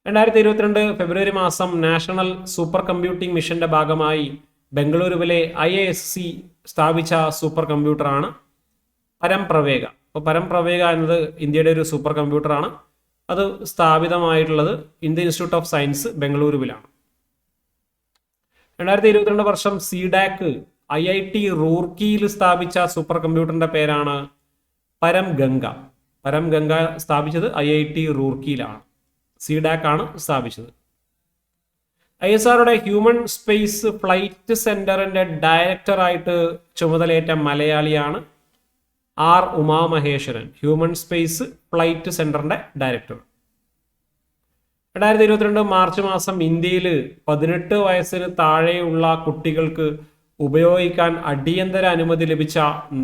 2022 ഫെബ്രുവരി മാസം നാഷണൽ സൂപ്പർ കമ്പ്യൂട്ടിംഗ് മിഷന്റെ ഭാഗമായി ബംഗളൂരുവിലെ IISc സ്ഥാപിച്ച സൂപ്പർ കമ്പ്യൂട്ടറാണ് പരംപ്രവേഗ. അപ്പോൾ പരംപ്രവേഗ എന്നത് ഇന്ത്യയുടെ ഒരു സൂപ്പർ കമ്പ്യൂട്ടറാണ്. അത് സ്ഥാപിതമായിട്ടുള്ളത് ഇന്ത്യൻ ഇൻസ്റ്റിറ്റ്യൂട്ട് ഓഫ് സയൻസ് ബംഗളൂരുവിലാണ്. 2022 വർഷം CDAC IIT റൂർക്കിയിൽ സ്ഥാപിച്ച സൂപ്പർ കമ്പ്യൂട്ടറിന്റെ പേരാണ് പരംഗംഗ. പരംഗംഗ സ്ഥാപിച്ചത് IIT റൂർക്കിയിലാണ്. CDAC ആണ് സ്ഥാപിച്ചത്. ISROയുടെ ഹ്യൂമൻ സ്പേസ് ഫ്ലൈറ്റ് സെന്ററിന്റെ ഡയറക്ടറായിട്ട് ചുമതലയേറ്റ മലയാളിയാണ് R Umamaheswaran. Human space flight സെന്ററിന്റെ ഡയറക്ടർ. 2022 മാർച്ച് മാസം ഇന്ത്യയിൽ 18 വയസ്സിന് താഴെയുള്ള കുട്ടികൾക്ക് ഉപയോഗിക്കാൻ അടിയന്തര അനുമതി ലഭിച്ച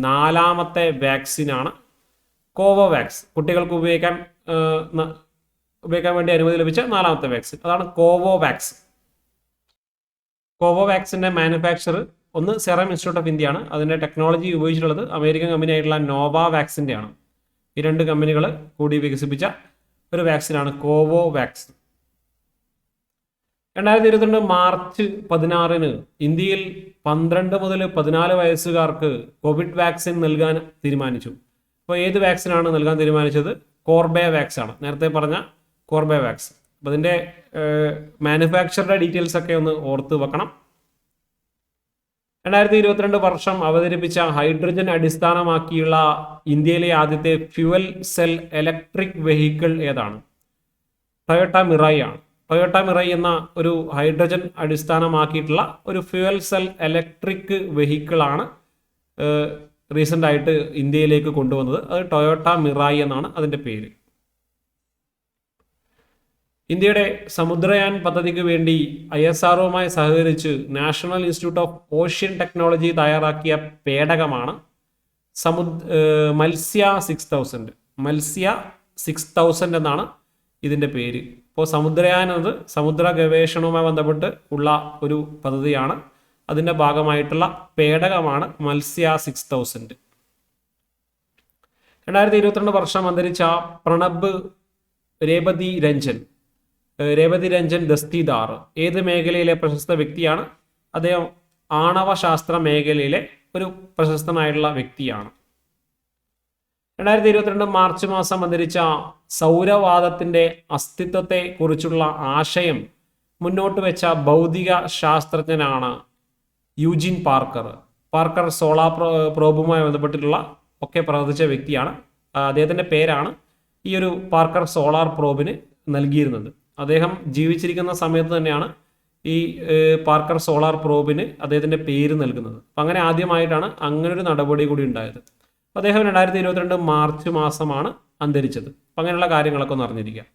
4ാമത്തെ വാക്സിനാണ് കോവോവാക്സ്. കുട്ടികൾക്ക് ഉപയോഗിക്കാൻ വേണ്ടി അനുമതി ലഭിച്ച 4ാമത്തെ വാക്സിൻ അതാണ് കോവോവാക്സ്. കോവോവാക്സിന്റെ മാനുഫാക്ചർ ഒന്ന് സെറം ഇൻസ്റ്റിറ്റ്യൂട്ട് ഓഫ് ഇന്ത്യ ആണ്. അതിന്റെ ടെക്നോളജി ഉപയോഗിച്ചിട്ടുള്ളത് അമേരിക്കൻ കമ്പനി ആയിട്ടുള്ള നോവാവാക്സിന്റെ ആണ്. ഈ 2 കമ്പനികൾ കൂടി വികസിപ്പിച്ച ഒരു വാക്സിനാണ് കോവോവാക്സ്. 2022 മാർച്ച് 16 ഇന്ത്യയിൽ 12 മുതൽ 14 വയസ്സുകാർക്ക് കോവിഡ് വാക്സിൻ നൽകാൻ തീരുമാനിച്ചു. അപ്പോൾ ഏത് വാക്സിനാണ് നൽകാൻ തീരുമാനിച്ചത്? കോർബെവാക്സ് ആണ്. നേരത്തെ പറഞ്ഞ കോർബെവാക്സ്. അപ്പോൾ അതിൻ്റെ മാനുഫാക്ചറുടെ ഡീറ്റെയിൽസ് ഒക്കെ ഒന്ന് ഓർത്ത് വെക്കണം. 2022 വർഷം അവതരിപ്പിച്ച ഹൈഡ്രജൻ അടിസ്ഥാനമാക്കിയുള്ള ഇന്ത്യയിലെ ആദ്യത്തെ ഫ്യുവൽ സെൽ ഇലക്ട്രിക് വെഹിക്കിൾ ഏതാണ്? ടൊയോട്ട മിറായി ആണ്. ടൊയോട്ട മിറായി എന്ന ഒരു ഹൈഡ്രജൻ അടിസ്ഥാനമാക്കിയിട്ടുള്ള ഒരു ഫ്യുവൽ സെൽ ഇലക്ട്രിക് വെഹിക്കിളാണ് റീസെൻ്റ് ആയിട്ട് ഇന്ത്യയിലേക്ക് കൊണ്ടുവന്നത്. അത് ടൊയോട്ട മിറായി എന്നാണ് അതിൻ്റെ പേര്. ഇന്ത്യയുടെ സമുദ്രയാൻ പദ്ധതിക്ക് വേണ്ടി ISROയുമായി സഹകരിച്ച് national institute of ocean technology തയ്യാറാക്കിയ പേടകമാണ് മത്സ്യ 6000. മത്സ്യ 6000 എന്നാണ് ഇതിൻ്റെ പേര്. അപ്പോൾ സമുദ്രയാൻ എന്നത് സമുദ്ര ഗവേഷണവുമായി ബന്ധപ്പെട്ട് ഉള്ള ഒരു പദ്ധതിയാണ്. അതിൻ്റെ ഭാഗമായിട്ടുള്ള പേടകമാണ് മത്സ്യ 6000. 2022 വർഷം അന്തരിച്ച പ്രണബ് രേവതി രഞ്ജൻ ദസ്തിദാർ ഏത് മേഖലയിലെ പ്രശസ്ത വ്യക്തിയാണ്? അദ്ദേഹം ആണവശാസ്ത്ര മേഖലയിലെ ഒരു പ്രശസ്തനായിട്ടുള്ള വ്യക്തിയാണ്. 2022 മാർച്ച് മാസം അന്തരിച്ച സൗരവാദത്തിന്റെ അസ്തിത്വത്തെ കുറിച്ചുള്ള ആശയം മുന്നോട്ട് വെച്ച ഭൗതിക ശാസ്ത്രജ്ഞനാണ് യൂജിൻ പാർക്കർ സോളാർ പ്രോബുമായി ബന്ധപ്പെട്ടിട്ടുള്ള ഒക്കെ പ്രവർത്തിച്ച വ്യക്തിയാണ്. അദ്ദേഹത്തിന്റെ പേരാണ് ഈ ഒരു പാർക്കർ സോളാർ പ്രോബിന് നൽകിയിരുന്നത്. അദ്ദേഹം ജീവിച്ചിരിക്കുന്ന സമയത്ത് തന്നെയാണ് ഈ പാർക്കർ സോളാർ പ്രോബിന് അദ്ദേഹത്തിന്റെ പേര് നൽകുന്നത്. അപ്പം അങ്ങനെ ആദ്യമായിട്ടാണ് അങ്ങനൊരു നടപടി കൂടി ഉണ്ടായത്. അപ്പോൾ അദ്ദേഹം 2022 മാർച്ച് മാസമാണ് അന്തരിച്ചത്. അപ്പം അങ്ങനെയുള്ള കാര്യങ്ങളൊക്കെ ഒന്ന് അറിഞ്ഞിരിക്കാം.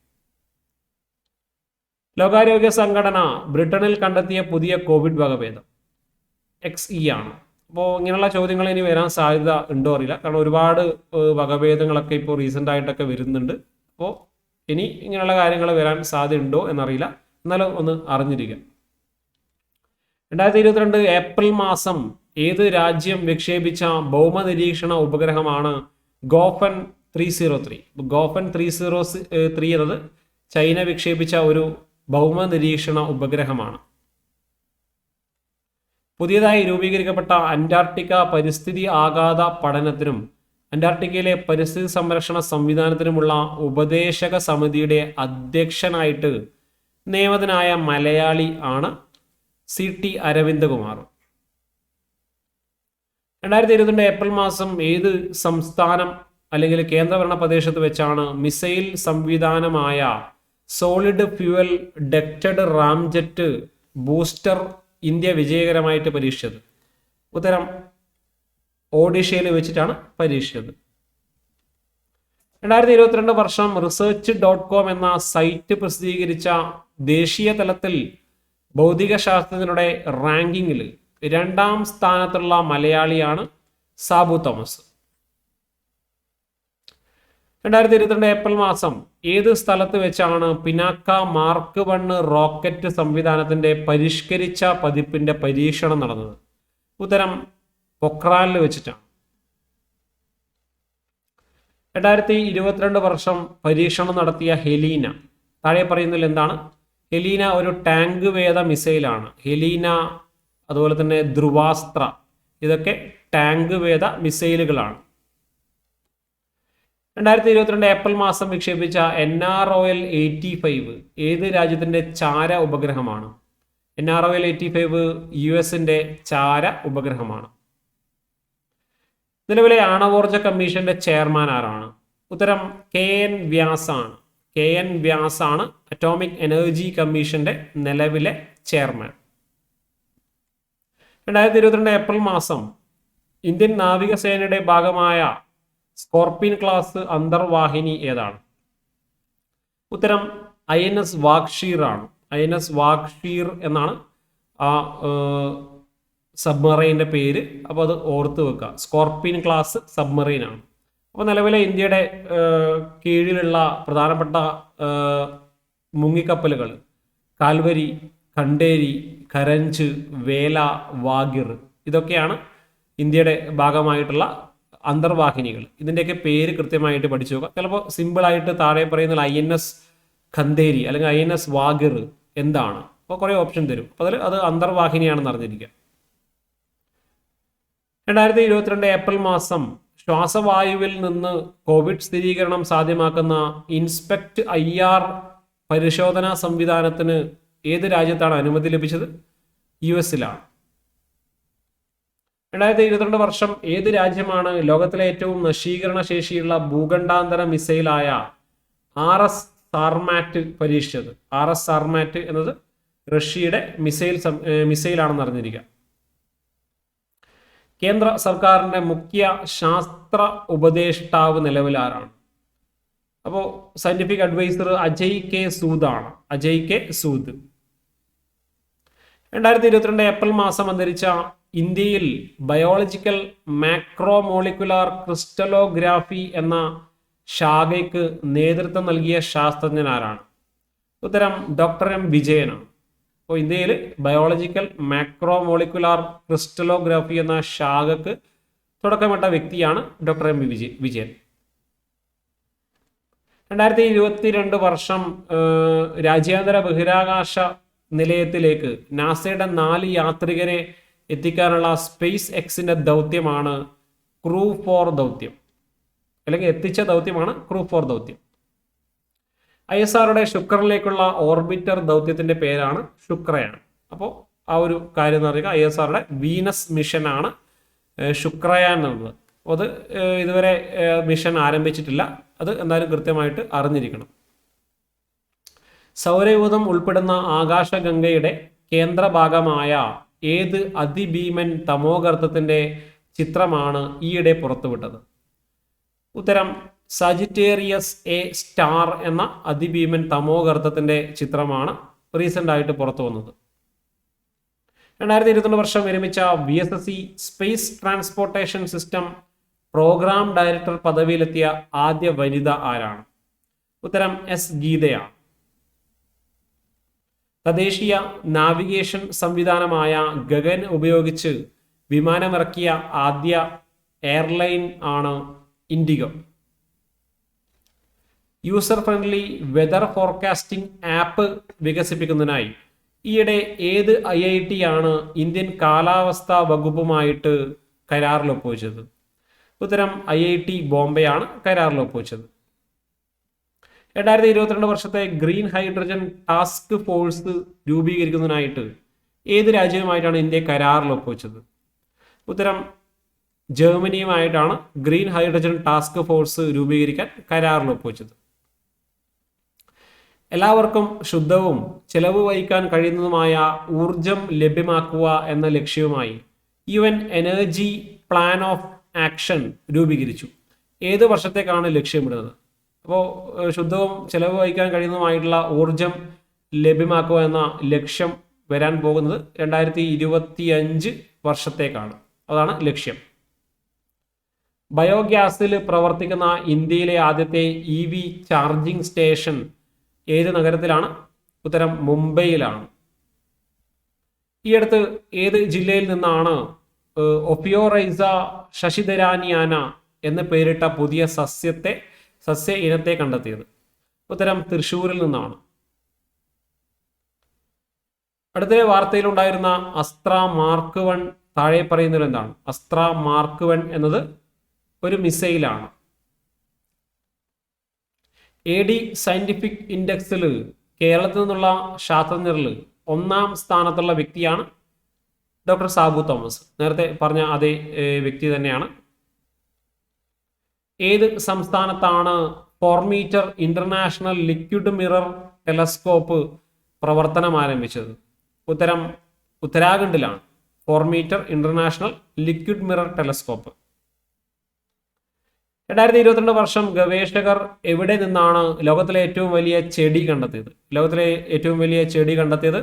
ലോകാരോഗ്യ സംഘടന ബ്രിട്ടനിൽ കണ്ടെത്തിയ പുതിയ കോവിഡ് വകഭേദം XE ആണ്. അപ്പോൾ ഇങ്ങനെയുള്ള ചോദ്യങ്ങൾ ഇനി വരാൻ സാധ്യത ഉണ്ടോ അറിയില്ല. കാരണം ഒരുപാട് വകഭേദങ്ങളൊക്കെ ഇപ്പോൾ റീസെൻ്റ് ആയിട്ടൊക്കെ വരുന്നുണ്ട്. അപ്പോൾ ഇനി ഇങ്ങനെയുള്ള കാര്യങ്ങൾ വരാൻ സാധ്യതയുണ്ടോ എന്നറിയില്ല. എന്നാലും ഒന്ന് അറിഞ്ഞിരിക്കുക. 2022 ഏപ്രിൽ മാസം ഏത് രാജ്യം വിക്ഷേപിച്ച ഭൗമ നിരീക്ഷണ ഉപഗ്രഹമാണ് ഗോഫൻ 303? ഗോഫൻ 303 എന്നത് ചൈന വിക്ഷേപിച്ച ഒരു ഭൗമ നിരീക്ഷണ ഉപഗ്രഹമാണ്. പുതിയതായി രൂപീകരിക്കപ്പെട്ട അന്റാർട്ടിക്ക പരിസ്ഥിതി ആഘാത പഠനത്തിനും അന്റാർട്ടിക്കയിലെ പരിസ്ഥിതി സംരക്ഷണ സംവിധാനത്തിനുമുള്ള ഉപദേശക സമിതിയുടെ അധ്യക്ഷനായിട്ട് നിയമിതനായ മലയാളി ആണ് CT അരവിന്ദകുമാർ. 2022 ഏപ്രിൽ മാസം ഏത് സംസ്ഥാനം അല്ലെങ്കിൽ കേന്ദ്രഭരണ പ്രദേശത്ത് വെച്ചാണ് മിസൈൽ സംവിധാനമായ solid fuel ducted ramjet booster India വിജയകരമായിട്ട് പരീക്ഷിച്ചത്? ഉത്തരം ഒഡീഷയിൽ വെച്ചിട്ടാണ് പരീക്ഷിച്ചത്. 2022 വർഷം research.com എന്ന സൈറ്റ് പ്രസിദ്ധീകരിച്ച ദേശീയ തലത്തിൽ ഭൗതിക ശാസ്ത്രജ്ഞരുടെ റാങ്കിങ്ങിൽ 2ാം സ്ഥാനത്തുള്ള മലയാളിയാണ് സാബു തോമസ്. 2022 ഏപ്രിൽ മാസം ഏത് സ്ഥലത്ത് വെച്ചാണ് പിനാക്ക മാർക്ക് 1 റോക്കറ്റ് സംവിധാനത്തിന്റെ പരിഷ്കരിച്ച പതിപ്പിന്റെ പരീക്ഷണം നടന്നത്? ഉത്തരം പൊക്രാനിൽ വെച്ചിട്ടാണ്. 2022 വർഷം പരീക്ഷണം നടത്തിയ ഹെലീന താഴെ പറയുന്നതിൽ എന്താണ്? ഹെലീന ഒരു ടാങ്ക് വേദ മിസൈലാണ്. ഹെലീന, അതുപോലെ തന്നെ ധ്രുവാസ്ത്ര, ഇതൊക്കെ ടാങ്ക് വേദ മിസൈലുകളാണ്. 2022 ഏപ്രിൽ മാസം വിക്ഷേപിച്ച NROL 85 ഏത് രാജ്യത്തിന്റെ ചാര ഉപഗ്രഹമാണ്? NROL 85 US-ന്റെ ചാര ഉപഗ്രഹമാണ്. നിലവിലെ ആണവോർജ കമ്മീഷന്റെ ചെയർമാൻ ആരാണ്? ഉത്തരം KN വ്യാസാണ്. KN വ്യാസാണ് അറ്റോമിക് എനർജി കമ്മീഷന്റെ നിലവിലെ ചെയർമാൻ. 2022 ഏപ്രിൽ മാസം ഇന്ത്യൻ നാവികസേനയുടെ ഭാഗമായ സ്കോർപിയൻ ക്ലാസ് അന്തർവാഹിനി ഏതാണ്? ഉത്തരം INS വാഗ്ഷീർ ആണ്. INS വാഗ്ഷീർ എന്നാണ് ആ സബ്മറൈൻ്റെ പേര്. അപ്പോൾ അത് ഓർത്ത് വെക്കുക. സ്കോർപിയൻ ക്ലാസ് സബ്മറൈൻ ആണ്. അപ്പോൾ നിലവിലെ ഇന്ത്യയുടെ കീഴിലുള്ള പ്രധാനപ്പെട്ട മുങ്ങിക്കപ്പലുകൾ കാൽവരി, ഖണ്ഡേരി, കരഞ്ച്, വേല, വാഗിർ, ഇതൊക്കെയാണ് ഇന്ത്യയുടെ ഭാഗമായിട്ടുള്ള അന്തർവാഹിനികൾ. ഇതിൻ്റെയൊക്കെ പേര് കൃത്യമായിട്ട് പഠിച്ചു നോക്കുക. ചിലപ്പോൾ സിമ്പിളായിട്ട് താഴെ പറയുന്ന INS ഖന്തേരി അല്ലെങ്കിൽ INS വാഗിർ എന്താണ്, അപ്പോൾ കുറേ ഓപ്ഷൻ തരും. അപ്പോൾ അതിൽ അത് അന്തർവാഹിനിയാണെന്ന് അറിഞ്ഞിരിക്കുക. 2022 ഏപ്രിൽ മാസം ശ്വാസവായുവിൽ നിന്ന് കോവിഡ് സ്ഥിരീകരണം സാധ്യമാക്കുന്ന ഇൻസ്പെക്ട് IR പരിശോധനാ സംവിധാനത്തിന് ഏത് രാജ്യത്താണ് അനുമതി ലഭിച്ചത്? US-ലാണ്. 2022 വർഷം ഏത് രാജ്യമാണ് ലോകത്തിലെ ഏറ്റവും നശീകരണ ശേഷിയുള്ള ഭൂഖണ്ഡാന്തര മിസൈലായ RS സാർമാറ്റ് പരീക്ഷിച്ചത്? RS സാർമാറ്റ് എന്നത് റഷ്യയുടെ മിസൈലാണെന്ന് അറിഞ്ഞിരിക്കുക. കേന്ദ്ര സർക്കാരിന്റെ മുഖ്യ ശാസ്ത്ര ഉപദേഷ്ടാവ് നിലവിൽ ആരാണ്? അപ്പോൾ scientific adviser Ajay K Sood ആണ്. അജയ് കെ സൂദ്. 2022 ഏപ്രിൽ മാസം അന്തരിച്ച ഇന്ത്യയിൽ ബയോളജിക്കൽ മാക്രോമോളിക്കുലാർ ക്രിസ്റ്റലോഗ്രാഫി എന്ന ശാഖയ്ക്ക് നേതൃത്വം നൽകിയ ശാസ്ത്രജ്ഞൻ ആരാണ്? ഉത്തരം ഡോക്ടർ എം വിജയനാണ്. അപ്പോൾ ഇന്ത്യയിൽ ബയോളജിക്കൽ മാക്രോമോളിക്കുലാർ ക്രിസ്റ്റലോഗ്രാഫി എന്ന ശാഖയ്ക്ക് തുടക്കമിട്ട വ്യക്തിയാണ് ഡോക്ടർ എം വിജയൻ. 2022 വർഷം രാജ്യാന്തര ബഹിരാകാശ നിലയത്തിലേക്ക് നാസയുടെ 4 യാത്രികരെ എത്തിക്കാനുള്ള സ്പേസ് എക്സിന്റെ ദൗത്യമാണ് ക്രൂ 4 ദൗത്യം, അല്ലെങ്കിൽ എത്തിച്ച ദൗത്യമാണ് ക്രൂ 4 ദൗത്യം. ISROയുടെ ശുക്രനിലേക്കുള്ള ഓർബിറ്റർ ദൗത്യത്തിന്റെ പേരാണ് ശുക്രയാൻ. അപ്പോൾ ആ ഒരു കാര്യം എന്ന് പറയുക, ISROയുടെ വീനസ് മിഷനാണ് ശുക്രയാൻ എന്നുള്ളത്. അത് ഇതുവരെ മിഷൻ ആരംഭിച്ചിട്ടില്ല, അത് എന്തായാലും കൃത്യമായിട്ട് അറിഞ്ഞിരിക്കണം. സൗരയൂഥം ഉൾപ്പെടുന്ന ആകാശഗംഗയുടെ കേന്ദ്രഭാഗമായ ഏത് അതിഭീമൻ തമോഗർത്തത്തിന്റെ ചിത്രമാണ് ഈയിടെ പുറത്തുവിട്ടത്? ഉത്തരം സജിറ്റേറിയസ് എ സ്റ്റാർ എന്ന അതിഭീമൻ തമോഗർത്തത്തിന്റെ ചിത്രമാണ് റീസെന്റ് ആയിട്ട് പുറത്തു വന്നത്. 2022 വർഷം വിരമിച്ച VSSC space transportation system programme director പദവിയിലെത്തിയ ആദ്യ വനിത ആരാണ്? ഉത്തരം S ഗീതയാണ്. തദ്ദേശീയ നാവിഗേഷൻ സംവിധാനമായ ഗഗൻ ഉപയോഗിച്ച് വിമാനമിറക്കിയ ആദ്യ എയർലൈൻ ആണ് IndiGo. User friendly weather forecasting app വികസിപ്പിക്കുന്നതിനായി ഈയിടെ ഏത് IIT ആണ് ഇന്ത്യൻ കാലാവസ്ഥാ വകുപ്പുമായിട്ട് കരാറിൽ ഒപ്പുവെച്ചത്? ഉത്തരം IIT ബോംബെയാണ് കരാറിൽ ഒപ്പുവെച്ചത്. 2022 വർഷത്തെ ഗ്രീൻ ഹൈഡ്രജൻ ടാസ്ക് ഫോഴ്സ് രൂപീകരിക്കുന്നതിനായിട്ട് ഏത് രാജ്യവുമായിട്ടാണ് ഇന്ത്യ കരാറിൽ ഒപ്പുവെച്ചത്? ഉത്തരം ജർമ്മനിയുമായിട്ടാണ് ഗ്രീൻ ഹൈഡ്രജൻ ടാസ്ക് ഫോഴ്സ് രൂപീകരിക്കാൻ കരാറിൽ ഒപ്പുവെച്ചത്. എല്ലാവർക്കും ശുദ്ധവും ചെലവ് വഹിക്കാൻ കഴിയുന്നതുമായ ഊർജം ലഭ്യമാക്കുക എന്ന ലക്ഷ്യവുമായി UN energy plan of action രൂപീകരിച്ചു. ഏത് വർഷത്തേക്കാണ് ലക്ഷ്യമിടുന്നത്? അപ്പോൾ ശുദ്ധവും ചെലവ് വഹിക്കാൻ കഴിയുന്നതുമായിട്ടുള്ള ഊർജം ലഭ്യമാക്കുക എന്ന ലക്ഷ്യം വരാൻ പോകുന്നത് 2025 വർഷത്തേക്കാണ്. അതാണ് ലക്ഷ്യം. ബയോഗ്യാസിൽ പ്രവർത്തിക്കുന്ന ഇന്ത്യയിലെ ആദ്യത്തെ EV ചാർജിംഗ് സ്റ്റേഷൻ ഏത് നഗരത്തിലാണ്? ഉത്തരം മുംബൈയിലാണ്. ഈ അടുത്ത് ഏത് ജില്ലയിൽ നിന്നാണ് ഒഫിയോറൈസ ശശിധരാനിയാന എന്ന് പേരിട്ട പുതിയ സസ്യ ഇനത്തെ കണ്ടെത്തിയത്? ഉത്തരം തൃശ്ശൂരിൽ നിന്നാണ്. അടുത്തിടെ വാർത്തയിലുണ്ടായിരുന്ന അസ്ത്ര മാർക്ക് 1 താഴെ പറയുന്നതിൽ എന്താണ്? അസ്ത്ര മാർക്ക് 1 എന്നത് ഒരു മിസൈലാണ്. AD സയന്റിഫിക് ഇൻഡെക്സിൽ കേരളത്തിൽ നിന്നുള്ള ശാസ്ത്രജ്ഞരിൽ 1ാം സ്ഥാനത്തുള്ള വ്യക്തിയാണ് ഡോക്ടർ സാബു തോമസ്. നേരത്തെ പറഞ്ഞ അതേ വ്യക്തി തന്നെയാണ്. ഏത് സംസ്ഥാനത്താണ് 4 metre international liquid mirror telescope പ്രവർത്തനം ആരംഭിച്ചത്? ഉത്തരം ഉത്തരാഖണ്ഡിലാണ്. 4 metre international liquid mirror telescope. 2022 വർഷം ഗവേഷകർ എവിടെ നിന്നാണ് ലോകത്തിലെ ഏറ്റവും വലിയ ചെടി കണ്ടെത്തിയത്? ലോകത്തിലെ ഏറ്റവും വലിയ ചെടി കണ്ടെത്തിയത്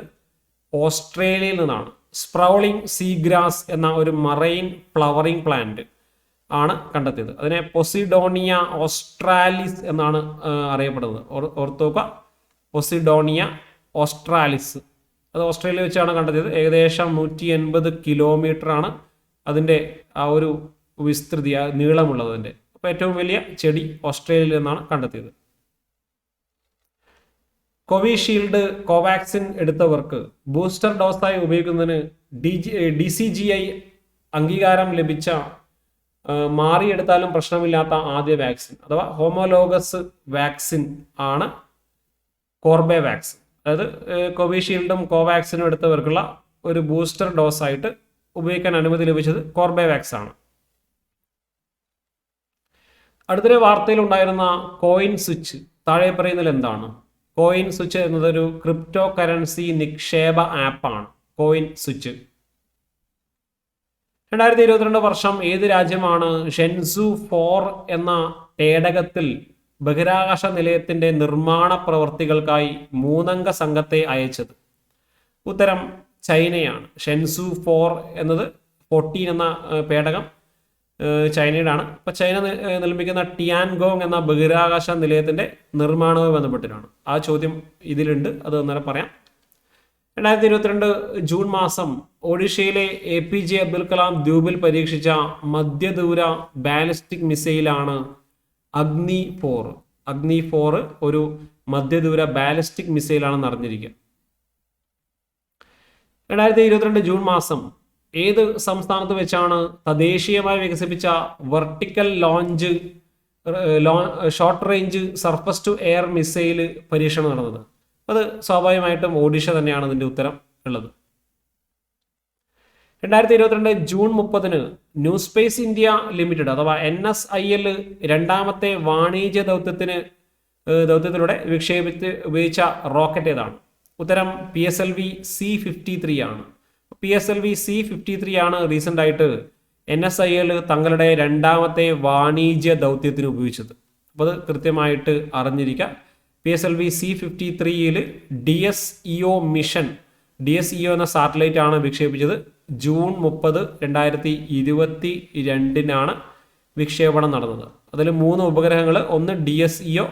ഓസ്ട്രേലിയയിൽ നിന്നാണ്. സ്പ്രൗളിംഗ് സീഗ്രാസ് എന്ന ഒരു മറൈൻ ഫ്ലവറിംഗ് പ്ലാന്റ് ആണ് കണ്ടെത്തിയത്. അതിനെ പൊസിഡോണിയ ഓസ്ട്രാലിസ് എന്നാണ് അറിയപ്പെടുന്നത്. ഓർത്തുവെക്കുക, പൊസിഡോണിയ ഓസ്ട്രാലിസ്. അത് ഓസ്ട്രേലിയ വെച്ചാണ് കണ്ടെത്തിയത്. ഏകദേശം 180 കിലോമീറ്റർ ആണ് അതിൻ്റെ ആ ഒരു വിസ്തൃതി, ആ നീളമുള്ളതിൻ്റെ. അപ്പോൾ ഏറ്റവും വലിയ ചെടി ഓസ്ട്രേലിയയിൽ നിന്നാണ് കണ്ടെത്തിയത്. കോവിഷീൽഡ് കോവാക്സിൻ എടുത്തവർക്ക് ബൂസ്റ്റർ ഡോസായി ഉപയോഗിക്കുന്നതിന് DCGI അംഗീകാരം ലഭിച്ച മാറിയെടുത്താലും പ്രശ്നമില്ലാത്ത ആദ്യ വാക്സിൻ അഥവാ ഹോമോലോഗസ് വാക്സിൻ ആണ് കോർബെവാക്സ്. അതായത് കോവിഷീൽഡും കോവാക്സിനും എടുത്തവർക്കുള്ള ഒരു ബൂസ്റ്റർ ഡോസ് ആയിട്ട് ഉപയോഗിക്കാൻ അനുമതി ലഭിച്ചത് കോർബെവാക്സ് ആണ്. അടുത്തിടെ വാർത്തയിൽ ഉണ്ടായിരുന്ന കോയിൻ സ്വിച്ച് താഴെ പറയുന്നതിൽ എന്താണ്? കോയിൻ സ്വിച്ച് എന്നതൊരു ക്രിപ്റ്റോ കറൻസി നിക്ഷേപ ആപ്പാണ്. Coin switch. 2022 വർഷം ഏത് രാജ്യമാണ് ഷെൻസു 4 എന്ന പേടകത്തിൽ ബഹിരാകാശ നിലയത്തിന്റെ നിർമ്മാണ പ്രവർത്തികൾക്കായി 3 സംഘത്തെ അയച്ചത്? ഉത്തരം ചൈനയാണ്. ഷെൻസു 4 എന്നത് 14 എന്ന പേടകം ചൈനയുടെയാണ്. അപ്പോൾ ചൈന നിർമ്മിക്കുന്ന ടിയാൻഗോങ് എന്ന ബഹിരാകാശ നിലയത്തിന്റെ നിർമ്മാണവുമായി ബന്ധപ്പെട്ടിട്ടാണ്. ആ ചോദ്യം ഇതിലുണ്ട്, അത് അന്നേരം പറയാം. 2022 ജൂൺ മാസം ഒഡീഷയിലെ APJ അബ്ദുൽ കലാം ദ്വീപിൽ പരീക്ഷിച്ച മധ്യദൂര ബാലിസ്റ്റിക് മിസൈലാണ് അഗ്നി 4. അഗ്നി 4 ഒരു മധ്യദൂര ബാലിസ്റ്റിക് മിസൈലാണെന്ന് അറിഞ്ഞിരിക്കുക. 2022 ജൂൺ മാസം ഏത് സംസ്ഥാനത്ത് വെച്ചാണ് തദ്ദേശീയമായി വികസിപ്പിച്ച vertical launch short range surface to air missile പരീക്ഷണം നടന്നത്? അത് സ്വാഭാവികമായിട്ടും ഒഡീഷ തന്നെയാണ് അതിൻ്റെ ഉത്തരം ഉള്ളത്. 2022 June 30 new space India limited അഥവാ NSIL രണ്ടാമത്തെ വാണിജ്യ ദൗത്യത്തിലൂടെ വിക്ഷേപിച്ച് ഉപയോഗിച്ച റോക്കറ്റ് ഏതാണ്? ഉത്തരം PSLV C-53 ആണ്. PSLV C-53 ആണ് റീസെൻ്റ് ആയിട്ട് NSIL തങ്ങളുടെ രണ്ടാമത്തെ വാണിജ്യ ദൗത്യത്തിന് ഉപയോഗിച്ചത്. അപ്പോൾ അത് കൃത്യമായിട്ട് അറിഞ്ഞിരിക്കുക. PSLV C-53യിൽ DSEO മിഷൻ, DSEO എന്ന സാറ്റലൈറ്റ് ആണ് വിക്ഷേപിച്ചത്. ജൂൺ 30, 2022 വിക്ഷേപണം നടന്നത്. അതിൽ 3 ഉപഗ്രഹങ്ങൾ, ഒന്ന് DSEO,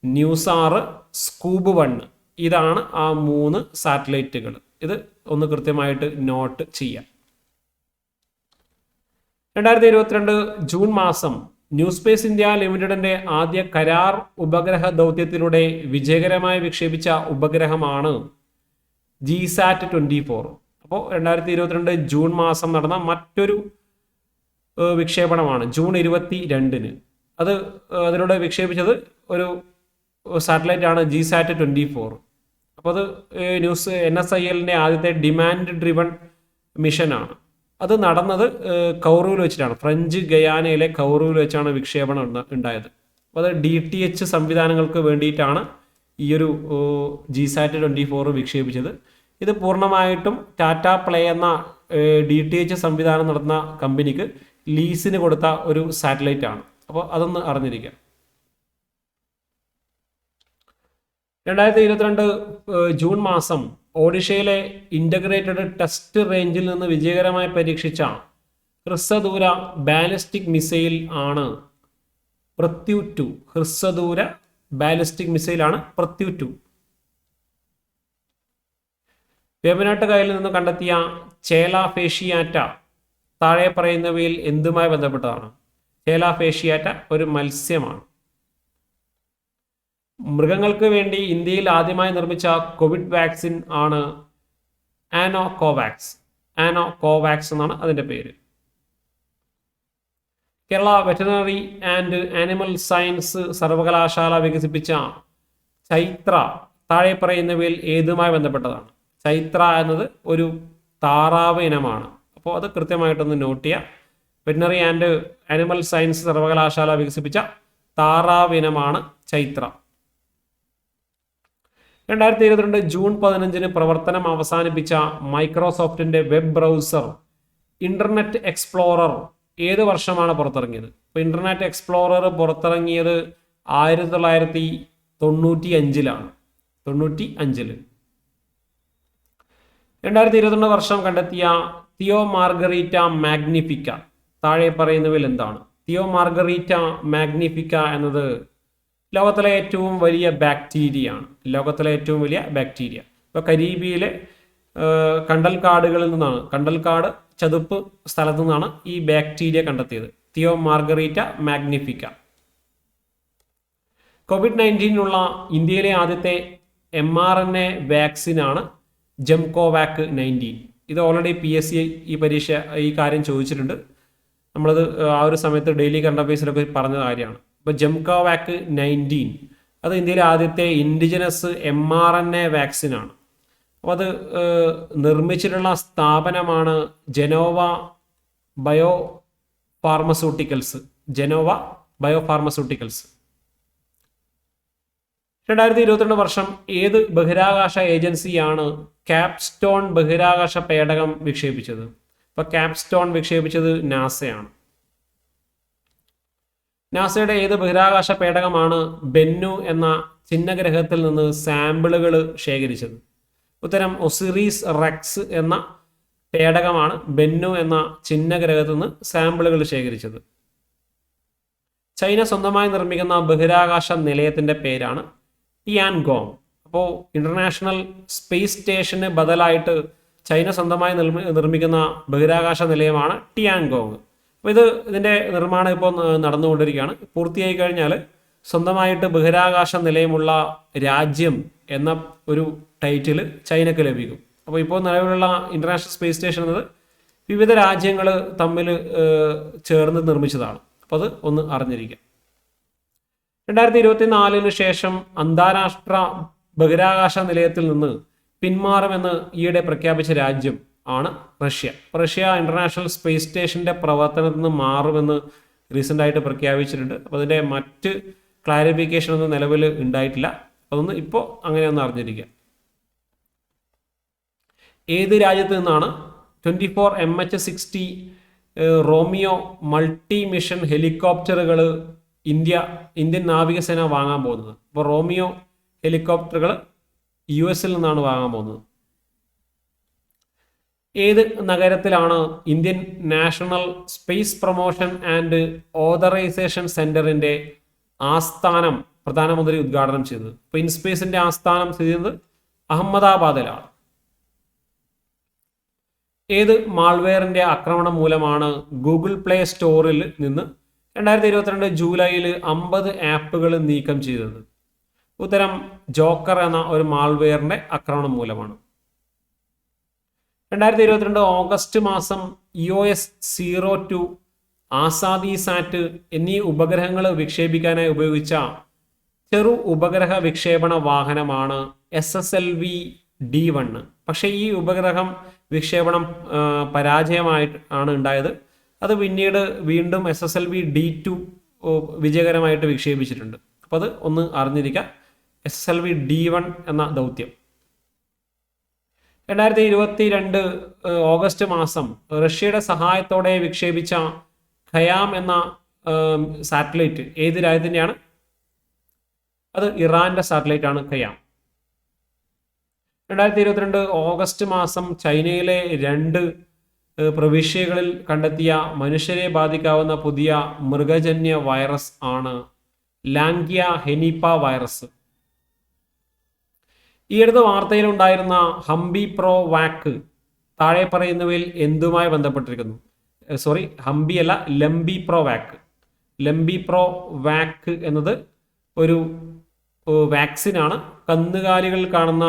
ന്യൂസാർ, സ്കൂബ് 1, ഇതാണ് ആ 3 സാറ്റലൈറ്റുകൾ. ഇത് ഒന്ന് കൃത്യമായിട്ട് നോട്ട് ചെയ്യാം. 2022 ജൂൺ മാസം ന്യൂ സ്പേസ് ഇന്ത്യ ലിമിറ്റഡിന്റെ ആദ്യ കരാർ ഉപഗ്രഹ ദൗത്യത്തിലൂടെ വിജയകരമായി വിക്ഷേപിച്ച ഉപഗ്രഹമാണ് GSAT-24. അപ്പോൾ 2022 ജൂൺ മാസം നടന്ന മറ്റൊരു വിക്ഷേപണമാണ് ജൂൺ 22. അതിലൂടെ വിക്ഷേപിച്ചത് ഒരു സാറ്റലൈറ്റ് ആണ് GSAT-24. അപ്പോൾ അത് NSILന്റെ ആദ്യത്തെ ഡിമാൻഡ് ഡ്രിവൺ മിഷനാണ്. അത് നടന്നത് കൗറൂവിൽ വെച്ചിട്ടാണ്. ഫ്രഞ്ച് ഗയാനയിലെ കൗറൂവിൽ വെച്ചാണ് വിക്ഷേപണം ഉണ്ടായത്. അപ്പോൾ അത് DTH സംവിധാനങ്ങൾക്ക് വേണ്ടിയിട്ടാണ് ഈ ഒരു GSAT-24 വിക്ഷേപിച്ചത്. ഇത് പൂർണ്ണമായിട്ടും ടാറ്റ പ്ലേ എന്ന DTH സംവിധാനം നടത്തുന്ന കമ്പനിക്ക് ലീസിന് കൊടുത്ത ഒരു സാറ്റലൈറ്റ് ആണ്. അപ്പോൾ അതൊന്ന് അറിഞ്ഞിരിക്കുക. 2022 ജൂൺ മാസം ഒഡീഷയിലെ ഇൻ്റഗ്രേറ്റഡ് ടെസ്റ്റ് റേഞ്ചിൽ നിന്ന് വിജയകരമായി പരീക്ഷിച്ച ഹ്രസ്വദൂര ബാലിസ്റ്റിക് മിസൈൽ ആണ് പൃഥ്വി 2. ഹ്രസ്വദൂര ബാലിസ്റ്റിക് മിസൈലാണ് പൃഥ്വി 2. വേമ്പനാട്ട് കായലിൽ നിന്ന് കണ്ടെത്തിയ ചേല ഫേഷിയാറ്റ താഴെ പറയുന്നവയിൽ എന്തുമായി ബന്ധപ്പെട്ടതാണ്? ചേല ഫേഷിയാറ്റ ഒരു മത്സ്യമാണ്. മൃഗങ്ങൾക്ക് വേണ്ടി ഇന്ത്യയിൽ ആദ്യമായി നിർമ്മിച്ച കോവിഡ് വാക്സിൻ ആണ് ആനോകോവാക്സ്. ആനോകോവാക്സ് എന്നാണ് അതിൻ്റെ പേര്. Kerala veterinary and animal science സർവകലാശാല വികസിപ്പിച്ച ചൈത്ര താഴെ പറയുന്നവയിൽ ഏതുമായി ബന്ധപ്പെട്ടതാണ്? ചൈത്ര എന്നത് ഒരു താറാവ് ഇനമാണ്. അപ്പോൾ അത് കൃത്യമായിട്ടൊന്ന് നോട്ട് ചെയ്യുക. വെറ്ററിനറി ആൻഡ് ആനിമൽ സയൻസ് സർവകലാശാല വികസിപ്പിച്ച താറാവ് ഇനമാണ് ചൈത്ര. 2022 ജൂൺ 15 പ്രവർത്തനം അവസാനിപ്പിച്ച മൈക്രോസോഫ്റ്റിന്റെ വെബ് ബ്രൗസർ ഇന്റർനെറ്റ് എക്സ്പ്ലോറർ ഏത് വർഷമാണ് പുറത്തിറങ്ങിയത്? അപ്പോൾ ഇന്റർനെറ്റ് എക്സ്പ്ലോറർ പുറത്തിറങ്ങിയത് 1995ലാണ്. 2022 വർഷം കണ്ടെത്തിയ തിയോ മാർഗരീറ്റ മാഗ്നിഫിക്ക താഴെ പറയുന്നവയിൽ എന്താണ്? തിയോ മാർഗരീറ്റ മാഗ്നിഫിക്ക എന്നത് ലോകത്തിലെ ഏറ്റവും വലിയ ബാക്ടീരിയ ആണ്. ഇപ്പോൾ കരീബിയയിലെ കണ്ടൽക്കാടുകളിൽ നിന്നാണ്, കണ്ടൽക്കാട് ചതുപ്പ് സ്ഥലത്തു നിന്നാണ് ഈ ബാക്ടീരിയ കണ്ടെത്തിയത്. Theo margherita Magnifica. COVID-19 ഇന്ത്യയിലെ ആദ്യത്തെ mRNA വാക്സിനാണ് ജംകോവാക് 19. ഇത് ഓൾറെഡി PSC ഈ കാര്യം ചോദിച്ചിട്ടുണ്ട്. നമ്മളത് ആ ഒരു സമയത്ത് ഡെയിലി കറണ്ട് അഫയേഴ്സിലൊക്കെ പറഞ്ഞ കാര്യമാണ്. ഇപ്പോൾ ജംകോവാക് 19 അത് ഇന്ത്യയിലെ ആദ്യത്തെ ഇൻഡിജിനസ് mRNA വാക്സിനാണ്. അപ്പോൾ അത് നിർമ്മിച്ചിട്ടുള്ള സ്ഥാപനമാണ് ജനോവ ബയോ ഫാർമസ്യൂട്ടിക്കൽസ്. 2022 വർഷം ഏത് ബഹിരാകാശ ഏജൻസിയാണ് ക്യാപ്സ്റ്റോൺ ബഹിരാകാശ പേടകം വിക്ഷേപിച്ചത്? അപ്പോൾ ക്യാപ്സ്റ്റോൺ വിക്ഷേപിച്ചത് നാസയാണ്. നാസയുടെ ഏത് ബഹിരാകാശ പേടകമാണ് ബെന്നു എന്ന ചിഹ്നഗ്രഹത്തിൽ നിന്ന് സാമ്പിളുകൾ ശേഖരിച്ചത്? ഉത്തരം ഒസിറീസ് റെക്സ് എന്ന പേടകമാണ് ബെന്നു എന്ന ചിഹ്നഗ്രഹത്തിൽ നിന്ന് സാമ്പിളുകൾ ശേഖരിച്ചത്. ചൈന സ്വന്തമായി നിർമ്മിക്കുന്ന ബഹിരാകാശ നിലയത്തിന്റെ പേരാണ് ടിയാൻഗോങ്. അപ്പോൾ ഇന്റർനാഷണൽ സ്പേസ് സ്റ്റേഷന് ബദലായിട്ട് ചൈന സ്വന്തമായി നിർമ്മിക്കുന്ന ബഹിരാകാശ നിലയമാണ് ടിയാൻഗോങ്. അപ്പോൾ ഇതിന്റെ നിർമ്മാണം ഇപ്പോൾ നടന്നുകൊണ്ടിരിക്കുകയാണ്. പൂർത്തിയായി കഴിഞ്ഞാൽ സ്വന്തമായിട്ട് ബഹിരാകാശ നിലയമുള്ള രാജ്യം എന്ന ഒരു ടൈറ്റിൽ ചൈനക്ക് ലഭിക്കും. അപ്പോൾ ഇപ്പോൾ നിലവിലുള്ള ഇന്റർനാഷണൽ സ്പേസ് സ്റ്റേഷൻ എന്നത് വിവിധ രാജ്യങ്ങൾ തമ്മിൽ ചേർന്ന് നിർമ്മിച്ചതാണ്. അപ്പോൾ അത് ഒന്ന് അറിഞ്ഞിരിക്കുക. 2024 ശേഷം അന്താരാഷ്ട്ര ബഹിരാകാശ നിലയത്തിൽ നിന്ന് പിന്മാറുമെന്ന് ഈയിടെ പ്രഖ്യാപിച്ച രാജ്യം ആണ് റഷ്യ. റഷ്യ ഇന്റർനാഷണൽ സ്പേസ് സ്റ്റേഷന്റെ പ്രവർത്തനത്തിൽ നിന്ന് മാറുമെന്ന് റീസെന്റ് ആയിട്ട് പ്രഖ്യാപിച്ചിട്ടുണ്ട്. അപ്പോൾ അതിന്റെ മറ്റ് ക്ലാരിഫിക്കേഷൻ ഒന്നും നിലവിൽ ഉണ്ടായിട്ടില്ല. അതൊന്ന് ഇപ്പോൾ അങ്ങനെയൊന്ന് അറിഞ്ഞിരിക്കുക. ഏത് രാജ്യത്ത് നിന്നാണ് 24 MH-60 റോമിയോ മൾട്ടി മിഷൻ ഹെലികോപ്റ്ററുകൾ ഇന്ത്യൻ നാവികസേന വാങ്ങാൻ പോകുന്നത്? അപ്പോൾ റോമിയോ ഹെലികോപ്റ്ററുകൾ US നിന്നാണ് വാങ്ങാൻ പോകുന്നത്. ഏത് നഗരത്തിലാണ് Indian National Space Promotion and Authorisation സെന്ററിന്റെ ആസ്ഥാനം പ്രധാനമന്ത്രി ഉദ്ഘാടനം ചെയ്തത്? അപ്പോൾ ഇൻസ്പേസിന്റെ ആസ്ഥാനം സ്ഥിതി ചെയ്യുന്നത് അഹമ്മദാബാദിലാണ്. ഏത് മാൾവെയറിന്റെ ആക്രമണം മൂലമാണ് ഗൂഗിൾ പ്ലേ സ്റ്റോറിൽ നിന്ന് 2022 ജൂലൈയിൽ 50 ആപ്പുകൾ നീക്കം ചെയ്തത്? ഉത്തരം ജോക്കർ എന്ന ഒരു മാൾവെയറിന്റെ ആക്രമണം മൂലമാണ്. 2022 ഓഗസ്റ്റ് മാസം EOS 02 ആസാദി സാറ്റ് എന്നീ ഉപഗ്രഹങ്ങൾ വിക്ഷേപിക്കാനായി ഉപയോഗിച്ച ചെറു ഉപഗ്രഹ വിക്ഷേപണ വാഹനമാണ് SSLV-D1. പക്ഷേ ഈ ഉപഗ്രഹം വിക്ഷേപണം പരാജയമായിട്ടാണ് ഉണ്ടായത്. അത് പിന്നീട് വീണ്ടും SSLV-D2 വിജയകരമായിട്ട് വിക്ഷേപിച്ചിട്ടുണ്ട്. അപ്പോൾ അത് ഒന്ന് അറിഞ്ഞിരിക്കുക. SSLV-D1 എന്ന ദൗത്യം. 2022 ഓഗസ്റ്റ് മാസം റഷ്യയുടെ സഹായത്തോടെ വിക്ഷേപിച്ച ഖയാം എന്ന സാറ്റലൈറ്റ് ഏത് രാജ്യത്തിൻ്റെയാണ്? അത് ഇറാന്റെ സാറ്റലൈറ്റ് ആണ് ഖയാം. 2022 ഓഗസ്റ്റ് മാസം ചൈനയിലെ 2 പ്രവിശ്യകളിൽ കണ്ടെത്തിയ മനുഷ്യരെ ബാധിക്കാവുന്ന പുതിയ മൃഗജന്യ വൈറസ് ആണ് ലാംഗ്യ ഹെനിപ്പ വൈറസ്. ഈ അടുത്ത വാർത്തയിലുണ്ടായിരുന്ന ഹംബി പ്രോ വാക്ക് താഴെ പറയുന്നവയിൽ എന്തുമായി ബന്ധപ്പെട്ടിരിക്കുന്നു? ഹംബി അല്ല, ലംബി പ്രോ വാക്ക്. ലംബി പ്രോ വാക്ക് എന്നത് ഒരു വാക്സിനാണ്. കന്നുകാലികളിൽ കാണുന്ന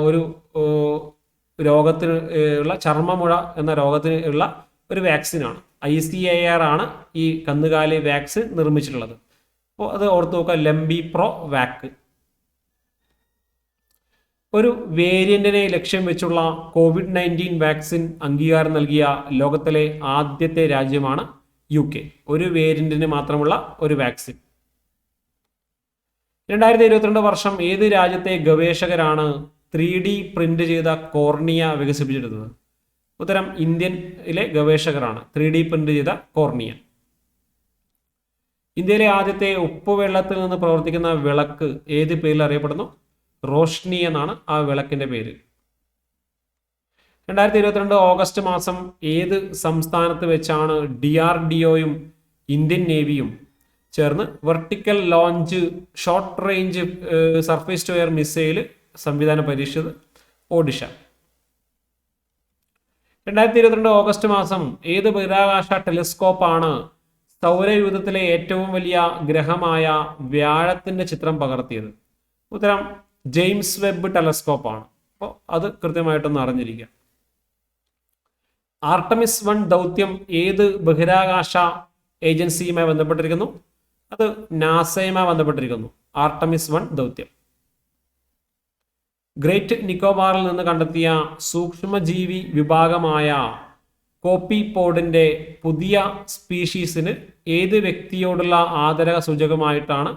ഒരു രോഗത്തിന് ഉള്ള ചർമ്മമുഴ എന്ന രോഗത്തിന് ഉള്ള ഒരു വാക്സിനാണ്. ICAR ആണ് ഈ കന്നുകാലി വാക്സിൻ നിർമ്മിച്ചിട്ടുള്ളത്. അപ്പോൾ അത് ഓർത്ത് നോക്കുക, ലംബി പ്രോ വാക്ക്. ഒരു വേരിയന്റിനെ ലക്ഷ്യം വെച്ചുള്ള COVID-19 വാക്സിൻ അംഗീകാരം നൽകിയ ലോകത്തിലെ ആദ്യത്തെ രാജ്യമാണ് UK. ഒരു വേരിയന്റിന് മാത്രമുള്ള ഒരു വാക്സിൻ. 2022 വർഷം ഏത് രാജ്യത്തെ ഗവേഷകരാണ് 3D പ്രിന്റ് ചെയ്ത കോർണിയ വികസിപ്പിച്ചെടുത്തത്? ഉത്തരം ഇന്ത്യയിലെ ഗവേഷകരാണ് 3D പ്രിന്റ് ചെയ്ത കോർണിയ. ഇന്ത്യയിലെ ആദ്യത്തെ ഉപ്പുവെള്ളത്തിൽ നിന്ന് പ്രവർത്തിക്കുന്ന വിളക്ക് ഏത് പേരിൽ അറിയപ്പെടുന്നു? റോഷ്നി എന്നാണ് ആ വിളക്കിന്റെ പേര്. 2022 ഓഗസ്റ്റ് മാസം ഏത് സംസ്ഥാനത്ത് വെച്ചാണ് DRDOയും ഇന്ത്യൻ നേവിയും ചേർന്ന് vertical launch short range surface to air missile സംവിധാനം പരീക്ഷിച്ചത്? ഒഡീഷ. 2022 ഓഗസ്റ്റ് മാസം ഏത് ബഹിരാകാശ ടെലിസ്കോപ്പാണ് സൗരയൂഥത്തിലെ ഏറ്റവും വലിയ ഗ്രഹമായ വ്യാഴത്തിന്റെ ചിത്രം പകർത്തിയത്? ഉത്തരം ജെയിംസ് വെബ് ടെലസ്കോപ്പാണ്. അപ്പോൾ അത് കൃത്യമായിട്ടൊന്ന് അറിഞ്ഞിരിക്കുക. ആർട്ടമിസ് 1 ദൗത്യം ഏത് ബഹിരാകാശ ഏജൻസിയുമായി ബന്ധപ്പെട്ടിരിക്കുന്നു? അത് നാസയുമായി ബന്ധപ്പെട്ടിരിക്കുന്നു. ആർട്ടമിസ് 1 ദൗത്യം. ഗ്രേറ്റ് നിക്കോബാറിൽ നിന്ന് കണ്ടെത്തിയ സൂക്ഷ്മജീവി വിഭാഗമായ കോപ്പിപോഡിന്റെ പുതിയ സ്പീഷീസിന് ഏത് വ്യക്തിയോടുള്ള ആദര സൂചകമായിട്ടാണ്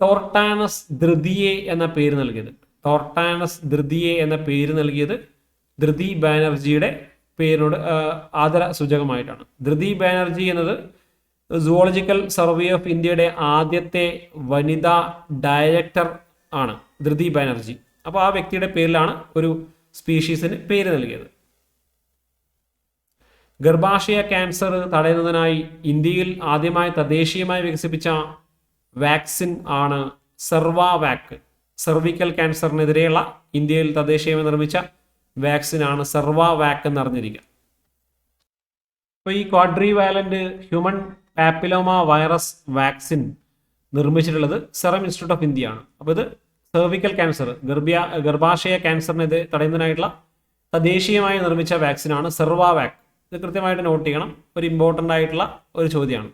ടോർട്ടാനസ് ധൃതിയെ എന്ന പേര് നൽകിയത്? ടോർട്ടാനസ് ധൃതിയെ എന്ന പേര് നൽകിയത് ധൃതി ബാനർജിയുടെ പേരിനോട് ആദര സൂചകമായിട്ടാണ്. ധൃതി ബാനർജി എന്നത് സുവോളജിക്കൽ സർവേ ഓഫ് ഇന്ത്യയുടെ ആദ്യത്തെ വനിതാ ഡയറക്ടർ ആണ് ധൃതി ബാനർജി. അപ്പോൾ ആ വ്യക്തിയുടെ പേരിലാണ് ഒരു സ്പീഷീസിന് പേര് നൽകിയത്. ഗർഭാശയ ക്യാൻസർ തടയുന്നതിനായി ഇന്ത്യയിൽ ആദ്യമായി തദ്ദേശീയമായി വികസിപ്പിച്ച വാക്സിൻ ആണ് സെർവാവാക്. സെർവിക്കൽ ക്യാൻസറിനെതിരെയുള്ള ഇന്ത്യയിൽ തദ്ദേശീയമായി നിർമ്മിച്ച വാക്സിൻ ആണ് സെർവാവാക് എന്നറിഞ്ഞിരിക്കുക. അപ്പോൾ ഈ quadrivalent human papilloma virus vaccine നിർമ്മിച്ചിട്ടുള്ളത് സെറം ഇൻസ്റ്റിറ്റ്യൂട്ട് ഓഫ് ഇന്ത്യ ആണ്. അപ്പോൾ ഇത് സെർവിക്കൽ ക്യാൻസർ, ഗർഭാശയ ക്യാൻസറിനെ തടയുന്നതിനായിട്ടുള്ള തദ്ദേശീയമായി നിർമ്മിച്ച വാക്സിനാണ് സെർവാവാക്. ഇത് കൃത്യമായിട്ട് നോട്ട് ചെയ്യണം, ഒരു ഇമ്പോർട്ടൻ്റ് ആയിട്ടുള്ള ഒരു ചോദ്യമാണ്.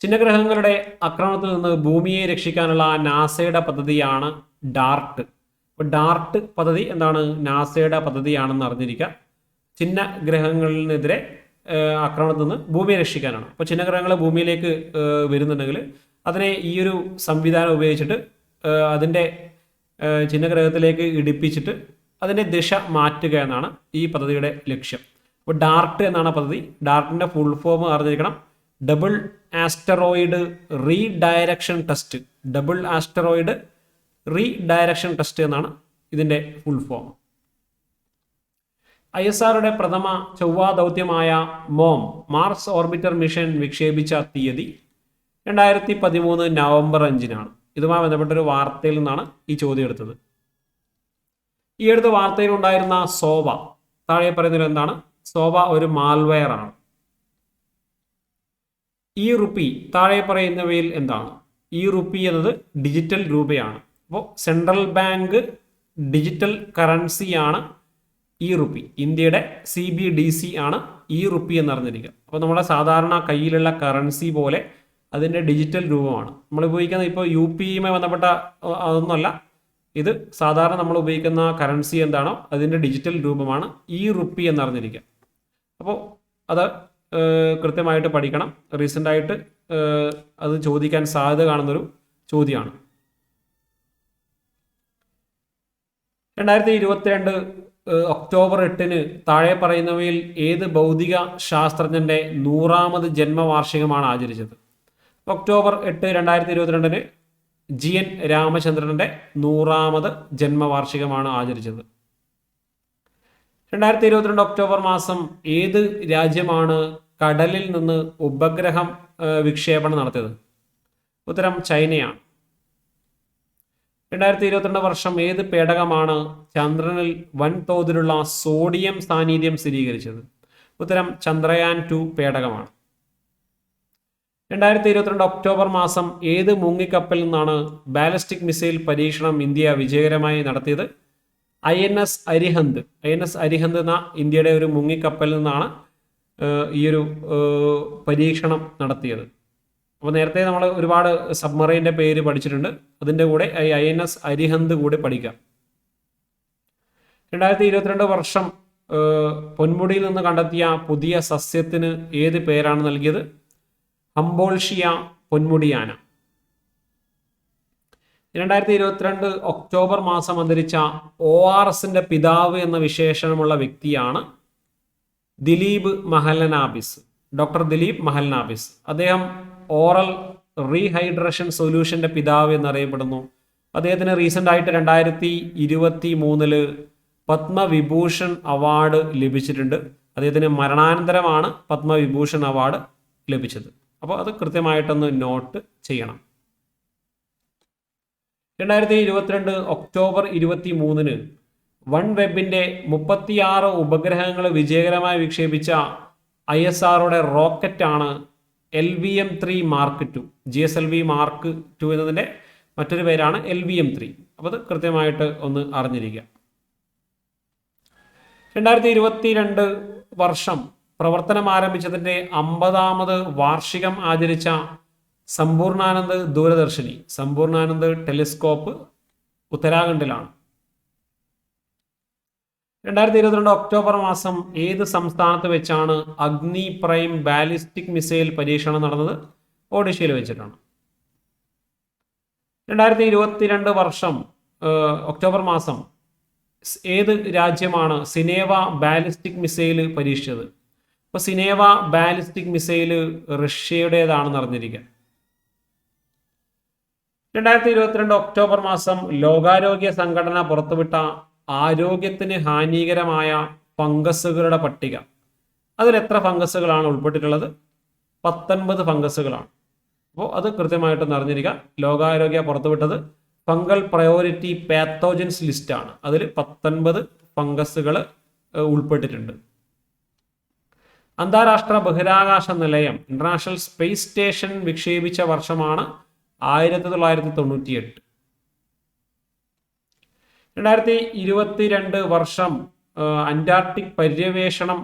ചിഹ്നഗ്രഹങ്ങളുടെ ആക്രമണത്തിൽ നിന്ന് ഭൂമിയെ രക്ഷിക്കാനുള്ള നാസയുടെ പദ്ധതിയാണ് ഡാർട്ട്. അപ്പോൾ ഡാർട്ട് പദ്ധതി എന്താണ്? നാസയുടെ പദ്ധതിയാണെന്ന് അറിഞ്ഞിരിക്കുക. ചിഹ്നഗ്രഹങ്ങളിനെതിരെ ആക്രമണത്തിൽ നിന്ന് ഭൂമിയെ രക്ഷിക്കാനാണ്. അപ്പോൾ ചിഹ്നഗ്രഹങ്ങൾ ഭൂമിയിലേക്ക് വരുന്നുണ്ടെങ്കിൽ അതിനെ ഈ ഒരു സംവിധാനം ഉപയോഗിച്ചിട്ട് അതിൻ്റെ ചിഹ്നഗ്രഹത്തിലേക്ക് ഇടിപ്പിച്ചിട്ട് അതിൻ്റെ ദിശ മാറ്റുക എന്നാണ് ഈ പദ്ധതിയുടെ ലക്ഷ്യം. അപ്പോൾ ഡാർട്ട് എന്നാണ് പദ്ധതി. ഡാർട്ടിൻ്റെ ഫുൾ ഫോം അറിഞ്ഞിരിക്കണം. Double asteroid redirection test. Double asteroid redirection test എന്നാണ് ഇതിൻ്റെ ഫുൾ ഫോം. ISROയുടെ പ്രഥമ ചൊവ്വാ ദൗത്യമായ മോം മാർസ് ഓർബിറ്റർ മിഷൻ വിക്ഷേപിച്ച തീയതി 2013 നവംബർ 5-നാണ്. ഇതുമായി ബന്ധപ്പെട്ടൊരു വാർത്തയിൽ നിന്നാണ് ഈ ചോദ്യം എടുത്തത്. ഈ അടുത്ത വാർത്തയിൽ ഉണ്ടായിരുന്ന സോവ, താഴെ പറയുന്നത് എന്താണ്? സോവ ഒരു മാൽവെയർ ആണ്. ഈ റുപ്പി താഴെ പറയുന്നവയിൽ എന്താണ്? ഈ റുപ്പി എന്നത് ഡിജിറ്റൽ രൂപയാണ്. അപ്പോൾ സെൻട്രൽ ബാങ്ക് ഡിജിറ്റൽ കറൻസിയാണ് ഈ റുപ്പി. ഇന്ത്യയുടെ CBDC ആണ് ഈ റുപ്പി എന്നറിഞ്ഞിരിക്കുക. അപ്പോൾ നമ്മുടെ സാധാരണ കയ്യിലുള്ള കറൻസി പോലെ അതിൻ്റെ ഡിജിറ്റൽ രൂപമാണ് നമ്മൾ ഉപയോഗിക്കുന്നത്. ഇപ്പോൾ UPI ബന്ധപ്പെട്ട അതൊന്നുമല്ല, ഇത് സാധാരണ നമ്മൾ ഉപയോഗിക്കുന്ന കറൻസി എന്താണോ അതിൻ്റെ ഡിജിറ്റൽ രൂപമാണ് ഈ റുപ്പി എന്നറിഞ്ഞിരിക്കുക. അപ്പോൾ അത് കൃത്യമായിട്ട് പഠിക്കണം. റീസെൻ്റായിട്ട് അത് ചോദിക്കാൻ സാധ്യത കാണുന്നൊരു ചോദ്യമാണ്. 2022 ഒക്ടോബർ 8-ന് താഴെ പറയുന്നവയിൽ ഏത് ഭൗതിക ശാസ്ത്രജ്ഞന്റെ 100ാമത് ജന്മവാർഷികമാണ് ആചരിച്ചത്? ഒക്ടോബർ 8, 2022-ന് GN രാമചന്ദ്രന്റെ 100ാമത് ജന്മവാർഷികമാണ് ആചരിച്ചത്. 2022 ഒക്ടോബർ മാസം ഏത് രാജ്യമാണ് കടലിൽ നിന്ന് ഉപഗ്രഹം വിക്ഷേപണം നടത്തിയത്? ഉത്തരം ചൈനയാണ്. 2022 വർഷം ഏത് പേടകമാണ് ചന്ദ്രനിൽ വൻതോതിലുള്ള സോഡിയം സാന്നിധ്യം സ്ഥിരീകരിച്ചത്? ഉത്തരം ചന്ദ്രയാൻ 2 പേടകമാണ്. 2022 ഒക്ടോബർ മാസം ഏത് മുങ്ങിക്കപ്പലിൽ നിന്നാണ് ബാലിസ്റ്റിക് മിസൈൽ പരീക്ഷണം ഇന്ത്യ വിജയകരമായി നടത്തിയത്? INS അരിഹന്ത്. INS അരിഹന്ത് എന്ന ഇന്ത്യയുടെ ഒരു മുങ്ങിക്കപ്പലിൽ നിന്നാണ് ഈ ഒരു പരീക്ഷണം നടത്തിയത്. അപ്പോൾ നേരത്തെ നമ്മൾ ഒരുപാട് സബ്മറൈൻ്റെ പേര് പഠിച്ചിട്ടുണ്ട്. അതിൻ്റെ കൂടെ INS അരിഹന്ത് കൂടെ പഠിക്കാം. 2022 വർഷം പൊന്മുടിയിൽ നിന്ന് കണ്ടെത്തിയ പുതിയ സസ്യത്തിന് ഏത് പേരാണ് നൽകിയത്? ഹംബോൾഷിയ പൊന്മുടിയാന. 2022 ഒക്ടോബർ മാസം അന്തരിച്ച ORSന്റെ പിതാവ് എന്ന വിശേഷണമുള്ള വ്യക്തിയാണ് ദിലീപ് മഹലനാബിസ്. ഡോക്ടർ ദിലീപ് മഹലനാബിസ്. അദ്ദേഹം ഓറൽ റീഹൈഡ്രേഷൻ സൊല്യൂഷന്റെ പിതാവ് എന്നറിയപ്പെടുന്നു. അദ്ദേഹത്തിന് റീസെൻ്റ് ആയിട്ട് 2023 പത്മവിഭൂഷൺ അവാർഡ് ലഭിച്ചിട്ടുണ്ട്. അദ്ദേഹത്തിന് മരണാനന്തരമാണ് പത്മവിഭൂഷൺ അവാർഡ് ലഭിച്ചത്. അപ്പോൾ അത് കൃത്യമായിട്ടൊന്ന് നോട്ട് ചെയ്യണം. 2022 ഒക്ടോബർ 23-ന് വൺവെബിന്റെ 36 ഉപഗ്രഹങ്ങൾ വിജയകരമായി വിക്ഷേപിച്ച ISROയുടെ റോക്കറ്റാണ് LVM-3 മാർക്ക് 2. GSLV മാർക്ക് 2 എന്നതിൻ്റെ മറ്റൊരു പേരാണ് LVM-3. അപ്പോൾ അത് കൃത്യമായിട്ട് ഒന്ന് അറിഞ്ഞിരിക്കുക. 2022 വർഷം പ്രവർത്തനം ആരംഭിച്ചതിൻ്റെ 50ാമത് വാർഷികം ആചരിച്ച സമ്പൂർണാനന്ദ് ദൂരദർശിനി, സമ്പൂർണാനന്ദ് ടെലിസ്കോപ്പ് ഉത്തരാഖണ്ഡിലാണ്. 2022 ഒക്ടോബർ മാസം ഏത് സംസ്ഥാനത്ത് വെച്ചാണ് അഗ്നി പ്രൈം ബാലിസ്റ്റിക് മിസൈൽ പരീക്ഷണം നടന്നത്? ഒഡീഷയിൽ വെച്ചിട്ടാണ്. 2022 വർഷം ഒക്ടോബർ മാസം ഏത് രാജ്യമാണ് സിനേവ ബാലിസ്റ്റിക് മിസൈൽ പരീക്ഷിച്ചത്? അപ്പോൾ സിനേവ ബാലിസ്റ്റിക് മിസൈല് റഷ്യയുടേതാണെന്ന് അറിഞ്ഞിരിക്കുക. 2022 ഒക്ടോബർ മാസം ലോകാരോഗ്യ സംഘടന പുറത്തുവിട്ട ആരോഗ്യത്തിന് ഹാനികരമായ ഫംഗസുകളുടെ പട്ടിക. അതിൽ എത്ര ഫംഗസുകളാണ് ഉൾപ്പെട്ടിട്ടുള്ളത്? 19 ഫംഗസുകളാണ്. അപ്പോൾ അത് കൃത്യമായിട്ടൊന്ന് അറിഞ്ഞിരിക്കുക. ലോകാരോഗ്യ പുറത്തുവിട്ടത് ഫംഗൽ പ്രയോറിറ്റി പാത്തോജൻസ് ലിസ്റ്റാണ്. അതിൽ 19 ഫംഗസുകൾ ഉൾപ്പെട്ടിട്ടുണ്ട്. അന്താരാഷ്ട്ര ബഹിരാകാശ നിലയം ഇന്റർനാഷണൽ സ്പേസ് സ്റ്റേഷൻ വിക്ഷേപിച്ച വർഷമാണ് 1998. 2022 വർഷം അന്റാർട്ടിക് പര്യവേഷണം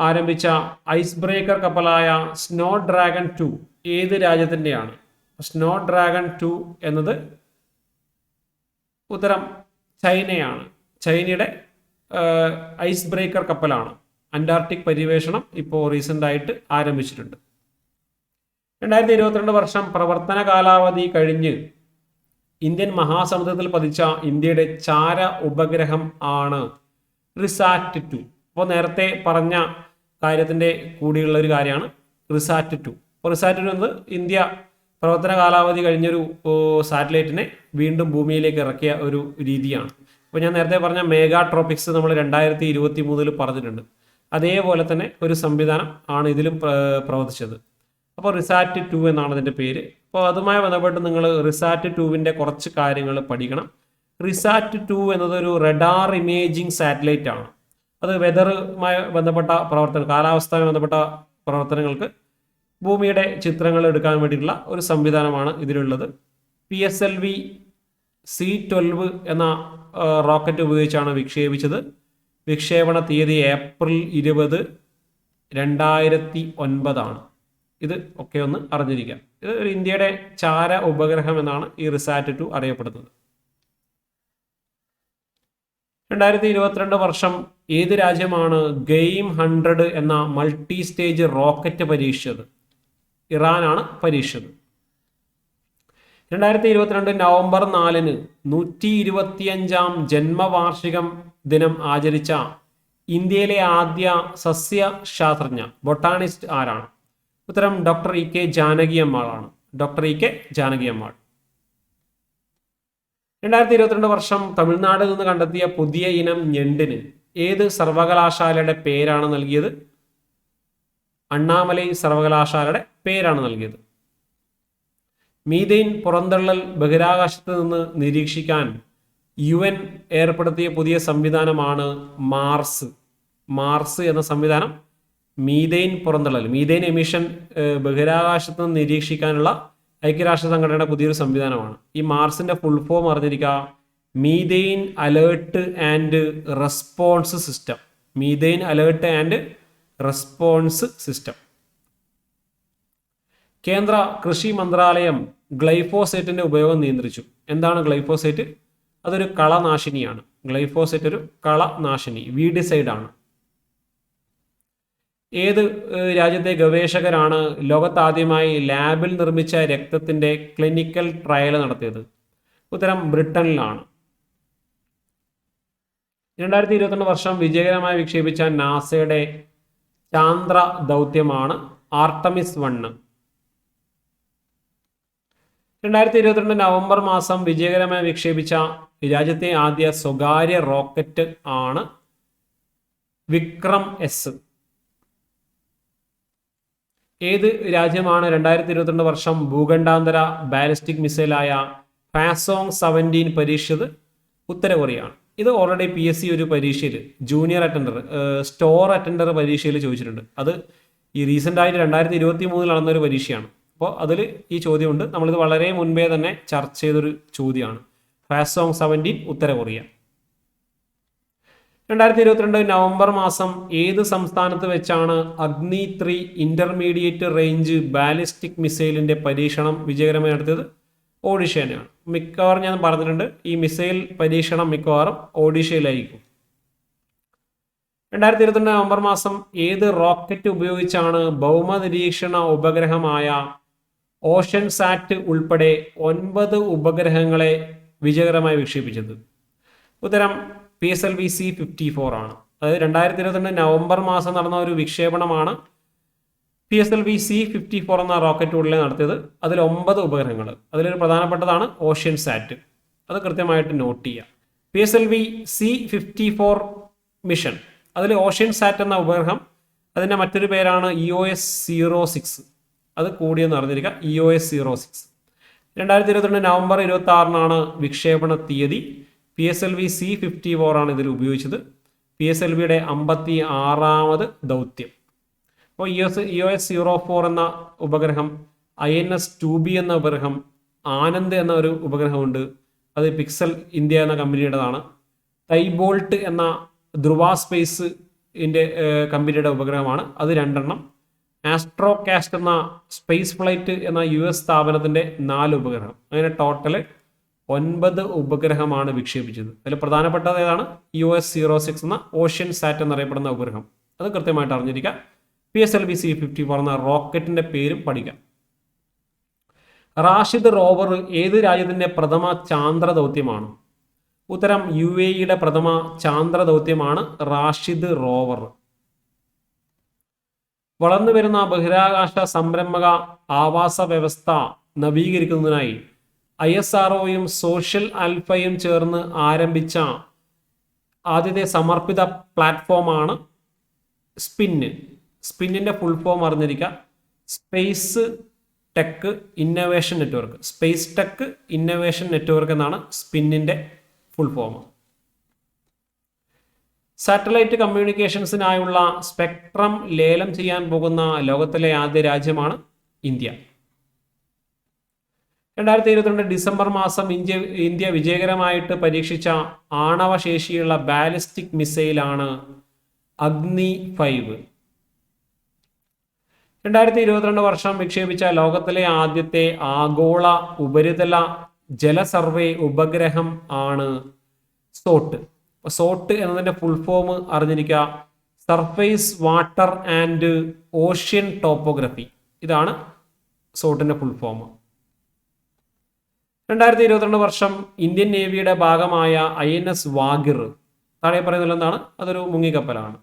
ആരംഭിച്ച ഐസ് ബ്രേക്കർ കപ്പലായ സ്നോ ഡ്രാഗൺ 2 ഏത് രാജ്യത്തിൻ്റെയാണ്? സ്നോ ഡ്രാഗൺ 2 എന്നത് ഉത്തരം ചൈനയാണ്. ചൈനയുടെ ഐസ് ബ്രേക്കർ കപ്പലാണ്. അന്റാർട്ടിക് പര്യവേഷണം ഇപ്പോൾ റീസെൻ്റ് ആയിട്ട് ആരംഭിച്ചിട്ടുണ്ട്. 2022 വർഷം പ്രവർത്തന കാലാവധി കഴിഞ്ഞ് ഇന്ത്യൻ മഹാസമുദ്രത്തിൽ പതിച്ച ഇന്ത്യയുടെ ചാര ഉപഗ്രഹം ആണ് റിസാറ്റ് 2. അപ്പോൾ നേരത്തെ പറഞ്ഞ കാര്യത്തിൻ്റെ കൂടിയുള്ള ഒരു കാര്യമാണ് റിസാറ്റ് 2. അപ്പോൾ റിസാറ്റ് 2 എന്നത് ഇന്ത്യ പ്രവർത്തന കാലാവധി കഴിഞ്ഞൊരു സാറ്റലൈറ്റിനെ വീണ്ടും ഭൂമിയിലേക്ക് ഇറക്കിയ ഒരു രീതിയാണ്. അപ്പോൾ ഞാൻ നേരത്തെ പറഞ്ഞ മെഗാട്രോപിക്സ് നമ്മൾ 2023 പറഞ്ഞിട്ടുണ്ട്. അതേപോലെ തന്നെ ഒരു സംവിധാനം ആണ് ഇതിലും പ്രവർത്തിച്ചത്. അപ്പോൾ റിസാറ്റ് 2 എന്നാണ് അതിൻ്റെ പേര്. അപ്പോൾ അതുമായി ബന്ധപ്പെട്ട് നിങ്ങൾ റിസാറ്റ് 2വിൻ്റെ കുറച്ച് കാര്യങ്ങൾ പഠിക്കണം. റിസാറ്റ് 2 എന്നതൊരു റഡാർ ഇമേജിംഗ് സാറ്റലൈറ്റ് ആണ്. അത് വെതറുമായി ബന്ധപ്പെട്ട പ്രവർത്തനം, കാലാവസ്ഥയുമായി ബന്ധപ്പെട്ട പ്രവർത്തനങ്ങൾക്ക് ഭൂമിയുടെ ചിത്രങ്ങൾ എടുക്കാൻ വേണ്ടിയിട്ടുള്ള ഒരു സംവിധാനമാണ് ഇതിലുള്ളത്. PSLV C-12 എന്ന റോക്കറ്റ് ഉപയോഗിച്ചാണ് വിക്ഷേപിച്ചത്. വിക്ഷേപണ തീയതി ഏപ്രിൽ 20, 2009 ആണ്. ഇത് ഒക്കെ ഒന്ന് അറിഞ്ഞിരിക്കാം. ഇത് ഒരു ഇന്ത്യയുടെ ചാര ഉപഗ്രഹം എന്നാണ് ഈ റിസാറ്റ് 2 അറിയപ്പെടുന്നത്. 2022 വർഷം ഏത് രാജ്യമാണ് ഗെയിം 100 എന്ന മൾട്ടി സ്റ്റേജ് റോക്കറ്റ് പരീക്ഷിച്ചത്? ഇറാനാണ് പരീക്ഷിച്ചത്. 2022 നവംബർ 4 125ാം ജന്മവാർഷികം ദിനം ആചരിച്ച ഇന്ത്യയിലെ ആദ്യ സസ്യശാസ്ത്രജ്ഞ ബൊട്ടാണിസ്റ്റ് ആരാണ്? ഉത്തരം ഡോക്ടർ ഇ കെ ജാനകി അമ്മാളാണ്. Doctor E K Janaki Ammal. 2022 വർഷം തമിഴ്നാട്ടിൽ നിന്ന് കണ്ടെത്തിയ പുതിയ ഇനം ഞണ്ടിന് ഏത് സർവകലാശാലയുടെ പേരാണ് നൽകിയത്? അണ്ണാമലൈ സർവകലാശാലയുടെ പേരാണ് നൽകിയത്. മീഥെയ്ൻ പുറന്തള്ളൽ ബഹിരാകാശത്ത് നിന്ന് നിരീക്ഷിക്കാൻ UN ഏർപ്പെടുത്തിയ പുതിയ സംവിധാനമാണ് മാർസ്. മാർസ് എന്ന സംവിധാനം മീഥെയ്ൻ പുറന്തള്ളൽ, മീഥെയ്ൻ എമിഷൻ ബഹിരാകാശത്ത് നിന്ന് നിരീക്ഷിക്കാനുള്ള ഐക്യരാഷ്ട്ര സംഘടനയുടെ പുതിയൊരു സംവിധാനമാണ്. ഈ മാർസിന്റെ ഫുൾ ഫോം അറിഞ്ഞിരിക്കുക. Methane alert and response system. Methane alert and response system. കേന്ദ്ര കൃഷി മന്ത്രാലയം ഗ്ലൈഫോസേറ്റിന്റെ ഉപയോഗം നിയന്ത്രിച്ചു. എന്താണ് ഗ്ലൈഫോസേറ്റ്? അതൊരു കളനാശിനിയാണ്. ഗ്ലൈഫോസേറ്റ് ഒരു കളനാശിനി, വീഡിസൈഡ് ആണ്. ഏത് രാജ്യത്തെ ഗവേഷകരാണ് ലോകത്താദ്യമായി ലാബിൽ നിർമ്മിച്ച രക്തത്തിന്റെ ക്ലിനിക്കൽ ട്രയൽ നടത്തിയത്? ഉത്തരം ബ്രിട്ടനിലാണ്. 2022 വർഷം വിജയകരമായി വിക്ഷേപിച്ച നാസയുടെ ചാന്ദ്ര ദൗത്യമാണ് ആർട്ടമിസ് 1. 2022 നവംബർ മാസം വിജയകരമായി വിക്ഷേപിച്ച രാജ്യത്തെ ആദ്യ സ്വകാര്യ റോക്കറ്റ് ആണ് വിക്രം S. ഏത് രാജ്യമാണ് 2022 വർഷം ഭൂഖണ്ഡാന്തര ബാലിസ്റ്റിക് മിസൈലായ ഫാസോങ് 17 പരീക്ഷിച്ചത്? ഉത്തര കൊറിയയാണ്. ഇത് ഓൾറെഡി PSC ഒരു പരീക്ഷയിൽ ജൂനിയർ അറ്റൻഡർ, സ്റ്റോർ അറ്റൻഡർ പരീക്ഷയിൽ ചോദിച്ചിട്ടുണ്ട്. അത് ഈ റീസെൻ്റ് ആയിട്ട് 2023 നടന്നൊരു പരീക്ഷയാണ്. അപ്പോൾ അതിൽ ഈ ചോദ്യമുണ്ട്. നമ്മളിത് വളരെ മുൻപേ തന്നെ ചർച്ച ചെയ്തൊരു ചോദ്യമാണ്. ഫാസോങ് 17 ഉത്തര കൊറിയ. 2022 നവംബർ മാസം ഏത് സംസ്ഥാനത്ത് വെച്ചാണ് അഗ്നി 3 ഇന്റർമീഡിയറ്റ് റേഞ്ച് ബാലിസ്റ്റിക് മിസൈലിന്റെ പരീക്ഷണം വിജയകരമായി നടത്തിയത്? ഒഡീഷയാണ്. മിക്കവാറും ഞാൻ പറഞ്ഞിട്ടുണ്ട്, ഈ മിസൈൽ പരീക്ഷണം മിക്കവാറും ഒഡീഷയിലായിരിക്കും. 2022 നവംബർ മാസം ഏത് റോക്കറ്റ് ഉപയോഗിച്ചാണ് ഭൗമ നിരീക്ഷണ ഉപഗ്രഹമായ ഓഷൻ സാറ്റ് ഉൾപ്പെടെ 9 ഉപഗ്രഹങ്ങളെ വിജയകരമായി വിക്ഷേപിച്ചത്? ഉത്തരം PSLV C-54 ആണ്. അതായത് 2022 നവംബർ മാസം നടന്ന ഒരു വിക്ഷേപണമാണ് PSLV C-54 എന്ന റോക്കറ്റ് ഉള്ളിൽ നടത്തിയത്. അതിൽ 9 ഉപഗ്രഹങ്ങൾ, അതിലൊരു പ്രധാനപ്പെട്ടതാണ് ഓഷ്യൻ സാറ്റ്. അത് കൃത്യമായിട്ട് നോട്ട് ചെയ്യുക. PSLV C-54 മിഷൻ, അതിൽ ഓഷ്യൻ സാറ്റ് എന്ന ഉപഗ്രഹം, അതിൻ്റെ മറ്റൊരു പേരാണ് EOS-06. അത് കൂടിയെന്ന് അറിഞ്ഞിരിക്കുക, EOS-06. 2022 നവംബർ 26 വിക്ഷേപണ തീയതി. PSLV C-54 ആണ് ഇതിൽ ഉപയോഗിച്ചത്. PSLVയുടെ 56ാമത് ദൗത്യം. അപ്പോൾ EOS-04 എന്ന ഉപഗ്രഹം, INS-2B എന്ന ഉപഗ്രഹം, ആനന്ദ് എന്ന ഒരു ഉപഗ്രഹമുണ്ട്, അത് പിക്സൽ ഇന്ത്യ എന്ന കമ്പനിയുടേതാണ്. തൈബോൾട്ട് എന്ന ധ്രുവ സ്പേസ് കമ്പനിയുടെ ഉപഗ്രഹമാണ്, അത് 2 എണ്ണം. ആസ്ട്രോകാസ്റ്റ് എന്ന സ്പേസ് ഫ്ലൈറ്റ് എന്ന US സ്ഥാപനത്തിൻ്റെ 4 ഉപഗ്രഹം. അങ്ങനെ ടോട്ടൽ 9 ഉപഗ്രഹമാണ് വിക്ഷേപിച്ചത്. അതിൽ പ്രധാനപ്പെട്ടത് ഏതാണ്? EOS-06 എന്ന ഓഷ്യൻ സാറ്റ് എന്നറിയപ്പെടുന്ന ഉപഗ്രഹം. അത് കൃത്യമായിട്ട് അറിഞ്ഞിരിക്കുക. PSLV C-54 എന്ന റോക്കറ്റിന്റെ പേരും പഠിക്കാം. റാഷിദ് റോവർ ഏത് രാജ്യത്തിന്റെ പ്രഥമ ചാന്ദ്ര ദൗത്യമാണ്? ഉത്തരം UAEയുടെ പ്രഥമ ചാന്ദ്ര ദൗത്യമാണ് റാഷിദ് റോവർ. വളർന്നു വരുന്ന ബഹിരാകാശ സംരംഭക ആവാസ വ്യവസ്ഥ നവീകരിക്കുന്നതിനായി ISROയും സോഷ്യൽ ആൽഫയും ചേർന്ന് ആരംഭിച്ച ആദ്യത്തെ സമർപ്പിത പ്ലാറ്റ്ഫോമാണ് സ്പിന്ന്. സ്പിന്നിൻ്റെ ഫുൾ ഫോം അറിഞ്ഞിരിക്കുക, space tech innovation network. Space tech innovation network എന്നാണ് സ്പിന്നിൻ്റെ ഫുൾ ഫോം. സാറ്റലൈറ്റ് കമ്മ്യൂണിക്കേഷൻസിനായുള്ള സ്പെക്ട്രം ലേലം ചെയ്യാൻ പോകുന്ന ലോകത്തിലെ ആദ്യ രാജ്യമാണ് ഇന്ത്യ. 2022 ഡിസംബർ മാസം ഇന്ത്യ വിജയകരമായിട്ട് പരീക്ഷിച്ച ആണവശേഷിയുള്ള ബാലിസ്റ്റിക് മിസൈലാണ് അഗ്നി 5. 2022 വർഷം വിക്ഷേപിച്ച ലോകത്തിലെ ആദ്യത്തെ ആഗോള ഉപരിതല ജല സർവേ ഉപഗ്രഹം ആണ് സോട്ട്. സോട്ട് എന്നതിൻ്റെ ഫുൾ ഫോം അറിഞ്ഞിരിക്കുക, surface water and ocean topography. ഇതാണ് സോട്ടിൻ്റെ ഫുൾ ഫോം. 2022 വർഷം ഇന്ത്യൻ നേവിയുടെ ഭാഗമായ INS വാഗിർ, താഴെ പറയുന്നത് എന്താണ്? അതൊരു മുങ്ങിക്കപ്പലാണ്.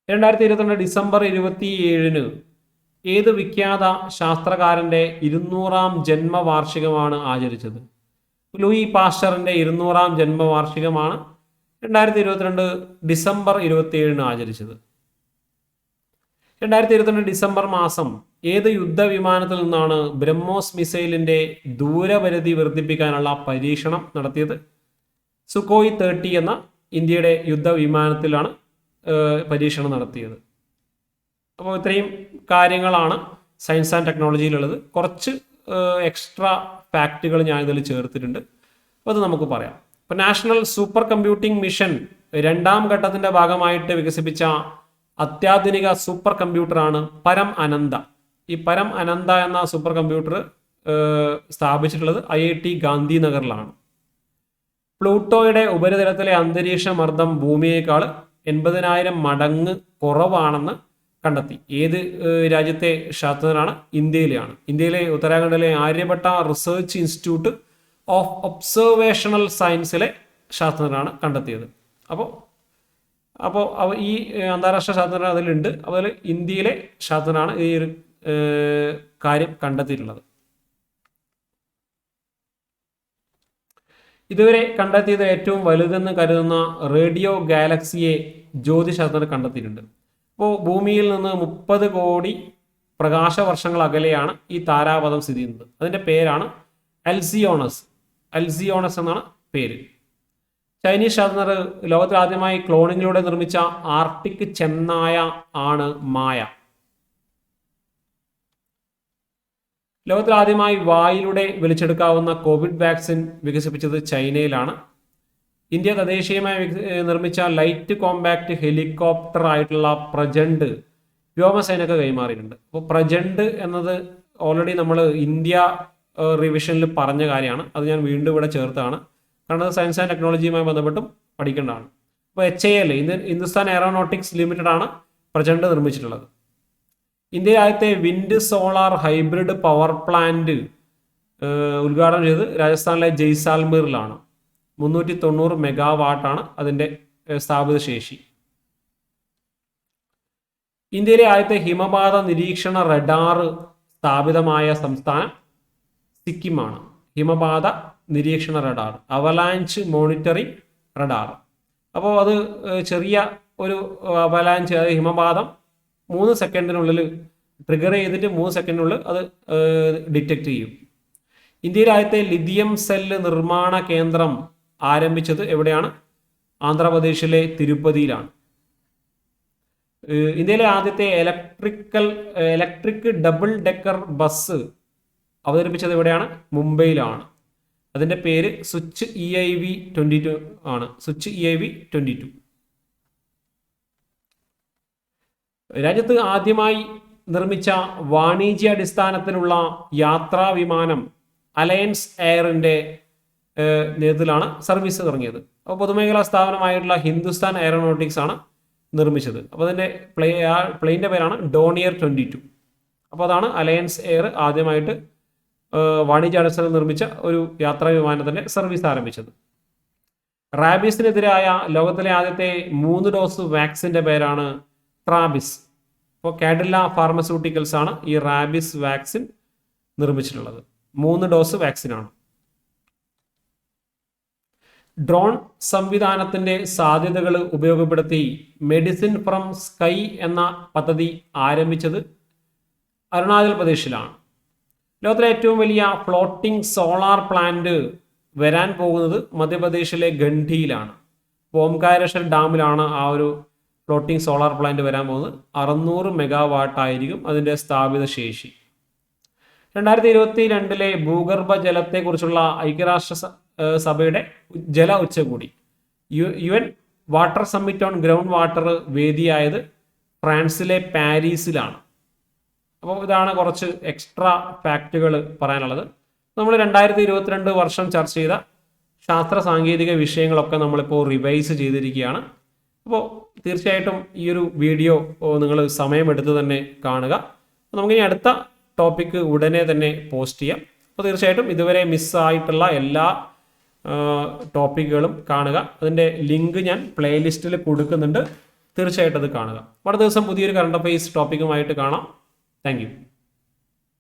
2022 ഡിസംബർ 27 ഏത് വിഖ്യാത ശാസ്ത്രകാരന്റെ 200ാം ജന്മവാർഷികമാണ് ആചരിച്ചത്? ലൂയി പാസ്റ്ററിന്റെ 200ാം ജന്മവാർഷികമാണ് 2022 ഡിസംബർ 27 ആചരിച്ചത്. 2022 ഡിസംബർ മാസം ഏത് യുദ്ധവിമാനത്തിൽ നിന്നാണ് ബ്രഹ്മോസ് മിസൈലിന്റെ ദൂരപരിധി വർദ്ധിപ്പിക്കാനുള്ള പരീക്ഷണം നടത്തിയത്? സുഖോയ് 30 എന്ന ഇന്ത്യയുടെ യുദ്ധവിമാനത്തിലാണ് പരീക്ഷണം നടത്തിയത്. അപ്പോൾ ഇത്രയും കാര്യങ്ങളാണ് സയൻസ് ആൻഡ് ടെക്നോളജിയിലുള്ളത്. കുറച്ച് എക്സ്ട്രാ ഫാക്റ്റുകൾ ഞാൻ ഇതിൽ ചേർത്തിട്ടുണ്ട്, അപ്പോൾ അത് നമുക്ക് പറയാം. ഇപ്പോൾ നാഷണൽ സൂപ്പർ കമ്പ്യൂട്ടിംഗ് മിഷൻ 2ാം ഘട്ടത്തിൻ്റെ ഭാഗമായിട്ട് വികസിപ്പിച്ച അത്യാധുനിക സൂപ്പർ കമ്പ്യൂട്ടറാണ് പരം അനന്ത. ഈ പരം അനന്ത എന്ന സൂപ്പർ കമ്പ്യൂട്ടർ സ്ഥാപിച്ചിട്ടുള്ളത് IIT ഗാന്ധിനഗറിലാണ്. പ്ലൂട്ടോയുടെ ഉപരിതലത്തിലെ അന്തരീക്ഷ മർദ്ദം ഭൂമിയേക്കാൾ 80,000 മടങ്ങ് കുറവാണെന്ന് കണ്ടെത്തി. ഏത് രാജ്യത്തെ ശാസ്ത്രജ്ഞരാണ്? ഇന്ത്യയിലെയാണ്. ഇന്ത്യയിലെ ഉത്തരാഖണ്ഡിലെ Aryabhatta research institute of observational സയൻസിലെ ശാസ്ത്രജ്ഞരാണ് കണ്ടെത്തിയത്. അപ്പോൾ ഈ അന്താരാഷ്ട്ര ശാസ്ത്രജ്ഞർ അതിലുണ്ട്. അതുപോലെ ഇന്ത്യയിലെ ശാസ്ത്രജ്ഞരാണ് ഈ ഒരു കാര്യം കണ്ടെത്തിയിട്ടുള്ളത്. ഇതുവരെ കണ്ടെത്തിയത് ഏറ്റവും വലുതെന്ന് കരുതുന്ന റേഡിയോ ഗാലക്സിയെ ജ്യോതിശാസ്ത്രജ്ഞർ കണ്ടെത്തിയിട്ടുണ്ട്. അപ്പോൾ ഭൂമിയിൽ നിന്ന് 30 കോടി പ്രകാശ വർഷങ്ങൾ അകലെയാണ് ഈ താരാപഥം സ്ഥിതി ചെയ്യുന്നത്. അതിൻ്റെ പേരാണ് അൽസിയോണസ്. അൽസിയോണസ് എന്നാണ് പേര്. ചൈനീസ് ശാസ്ത്രജ്ഞർ ലോകത്തിൽ ആദ്യമായി ക്ലോണിങ്ങിലൂടെ നിർമ്മിച്ച ആർട്ടിക് ചെന്നായ ആണ് മായ. ലോകത്തിൽ ആദ്യമായി വായിലൂടെ വലിച്ചെടുക്കാവുന്ന കോവിഡ് വാക്സിൻ വികസിപ്പിച്ചത് ചൈനയിലാണ്. ഇന്ത്യ തദ്ദേശീയമായി നിർമ്മിച്ച ലൈറ്റ് കോമ്പാക്ട് ഹെലികോപ്റ്റർ ആയിട്ടുള്ള പ്രചണ്ഡ് വ്യോമസേനക്ക് കൈമാറിയിട്ടുണ്ട്. അപ്പോൾ പ്രചണ്ഡ് എന്നത് ഓൾറെഡി നമ്മൾ ഇന്ത്യ റിവിഷനിൽ പറഞ്ഞ കാര്യമാണ്. അത് ഞാൻ വീണ്ടും ഇവിടെ ചേർത്താണ്, കാരണം അത് സയൻസ് ആൻഡ് ടെക്നോളജിയുമായി ബന്ധപ്പെട്ടും പഠിക്കേണ്ടതാണ്. അപ്പോൾ HAL ഹിന്ദുസ്ഥാൻ എയറോനോട്ടിക്സ് ലിമിറ്റഡ് ആണ് പ്രചണ്ഡ് നിർമ്മിച്ചിട്ടുള്ളത്. ഇന്ത്യയിൽ ആദ്യത്തെ wind solar hybrid power plant ഉദ്ഘാടനം ചെയ്ത് രാജസ്ഥാനിലെ ജയ്സാൽമീറിലാണ്. 390 മെഗാവാട്ടാണ് അതിൻ്റെ സ്ഥാപിത ശേഷി. ഇന്ത്യയിലെ ആദ്യത്തെ ഹിമപാത നിരീക്ഷണ റഡാർ സ്ഥാപിതമായ സംസ്ഥാനം സിക്കിമാണ്. ഹിമപാത നിരീക്ഷണ റഡാർ, അവലാഞ്ച് മോണിറ്ററിംഗ് റഡാർ. അപ്പോൾ അത് ചെറിയ ഒരു അവലാഞ്ച്, അതായത് ഹിമപാതം 3 സെക്കൻഡിനുള്ളിൽ ട്രിഗർ ചെയ്തിട്ട് 3 സെക്കൻഡിനുള്ളിൽ അത് ഡിറ്റക്ട് ചെയ്യും. ഇന്ത്യയിലെ ആദ്യത്തെ ലിഥിയം സെല്ല് നിർമ്മാണ കേന്ദ്രം ആരംഭിച്ചത് എവിടെയാണ്? ആന്ധ്രാപ്രദേശിലെ തിരുപ്പതിയിലാണ്. ഇന്ത്യയിലെ ആദ്യത്തെ ഇലക്ട്രിക് ഡബിൾ ഡെക്കർ ബസ് അവതരിപ്പിച്ചത് എവിടെയാണ്? മുംബൈയിലാണ്. അതിൻ്റെ പേര് സ്വിച്ച് EIV 22 ആണ്. Switch EIV 22. രാജ്യത്ത് ആദ്യമായി നിർമ്മിച്ച വാണിജ്യാടിസ്ഥാനത്തിലുള്ള യാത്രാ വിമാനം അലയൻസ് എയറിൻ്റെ നേതൃത്വത്തിലാണ് സർവീസ് തുടങ്ങിയത്. അപ്പോൾ പൊതുമേഖലാ സ്ഥാപനമായിട്ടുള്ള ഹിന്ദുസ്ഥാൻ എയറോനോട്ടിക്സ് ആണ് നിർമ്മിച്ചത്. അപ്പോൾ അതിൻ്റെ പ്ലെയിൻ്റെ പേരാണ് ഡോണിയർ 22. അപ്പോൾ അതാണ് അലയൻസ് എയർ ആദ്യമായിട്ട് വാണിജ്യാടിസ്ഥാനം നിർമ്മിച്ച ഒരു യാത്രാ വിമാനത്തിൻ്റെ സർവീസ് ആരംഭിച്ചത്. റാബീസിനെതിരായ ലോകത്തിലെ ആദ്യത്തെ 3 ഡോസ് വാക്സിൻ്റെ പേരാണ് ട്രാബിസ്. അപ്പോൾ കാഡില്ല ഫാർമസ്യൂട്ടിക്കൽസ് ആണ് ഈ റാബിസ് വാക്സിൻ നിർമ്മിച്ചിട്ടുള്ളത്. 3 ഡോസ് വാക്സിനാണ്. ഡ്രോൺ സംവിധാനത്തിൻ്റെ സാധ്യതകൾ ഉപയോഗപ്പെടുത്തി മെഡിസിൻ ഫ്രം സ്കൈ എന്ന പദ്ധതി ആരംഭിച്ചത് അരുണാചൽ പ്രദേശിലാണ്. ലോകത്തിലെ ഏറ്റവും വലിയ ഫ്ലോട്ടിംഗ് സോളാർ പ്ലാന്റ് വരാൻ പോകുന്നത് മധ്യപ്രദേശിലെ ഗണ്ഡിയിലാണ്. ഓംകാരേശ്വർ ഡാമിലാണ് ആ ഒരു ഫ്ലോട്ടിംഗ് സോളാർ പ്ലാന്റ് വരാൻ പോകുന്നത്. 600 മെഗാവാട്ട് ആയിരിക്കും അതിൻ്റെ സ്ഥാപിത ശേഷി. 2022 ഭൂഗർഭ ജലത്തെക്കുറിച്ചുള്ള ഐക്യരാഷ്ട്ര സഭയുടെ ജല ഉച്ചകോടി UN water summit on ground water വേദിയായത് ഫ്രാൻസിലെ പാരീസിലാണ്. അപ്പോൾ ഇതാണ് കുറച്ച് എക്സ്ട്രാ ഫാക്റ്റുകൾ പറയാനുള്ളത്. നമ്മൾ 2022 വർഷം ചർച്ച ചെയ്ത ശാസ്ത്ര സാങ്കേതിക വിഷയങ്ങളൊക്കെ നമ്മളിപ്പോൾ റിവൈസ് ചെയ്തിരിക്കുകയാണ്. അപ്പോൾ തീർച്ചയായിട്ടും ഈ ഒരു വീഡിയോ നിങ്ങൾ സമയമെടുത്ത് തന്നെ കാണുക. നമുക്കിനി അടുത്ത ടോപ്പിക്ക് ഉടനെ തന്നെ പോസ്റ്റ് ചെയ്യാം. അപ്പോൾ തീർച്ചയായിട്ടും ഇതുവരെ മിസ്സായിട്ടുള്ള എല്ലാ ടോപ്പിക്കുകളും കാണുക. അതിൻ്റെ ലിങ്ക് ഞാൻ പ്ലേലിസ്റ്റിൽ കൊടുക്കുന്നുണ്ട്. തീർച്ചയായിട്ടും അത് കാണുക. അടുത്ത ദിവസം പുതിയൊരു കറണ്ട് അഫയേഴ്സ് ടോപ്പിക്കുമായിട്ട് കാണാം. Thank you.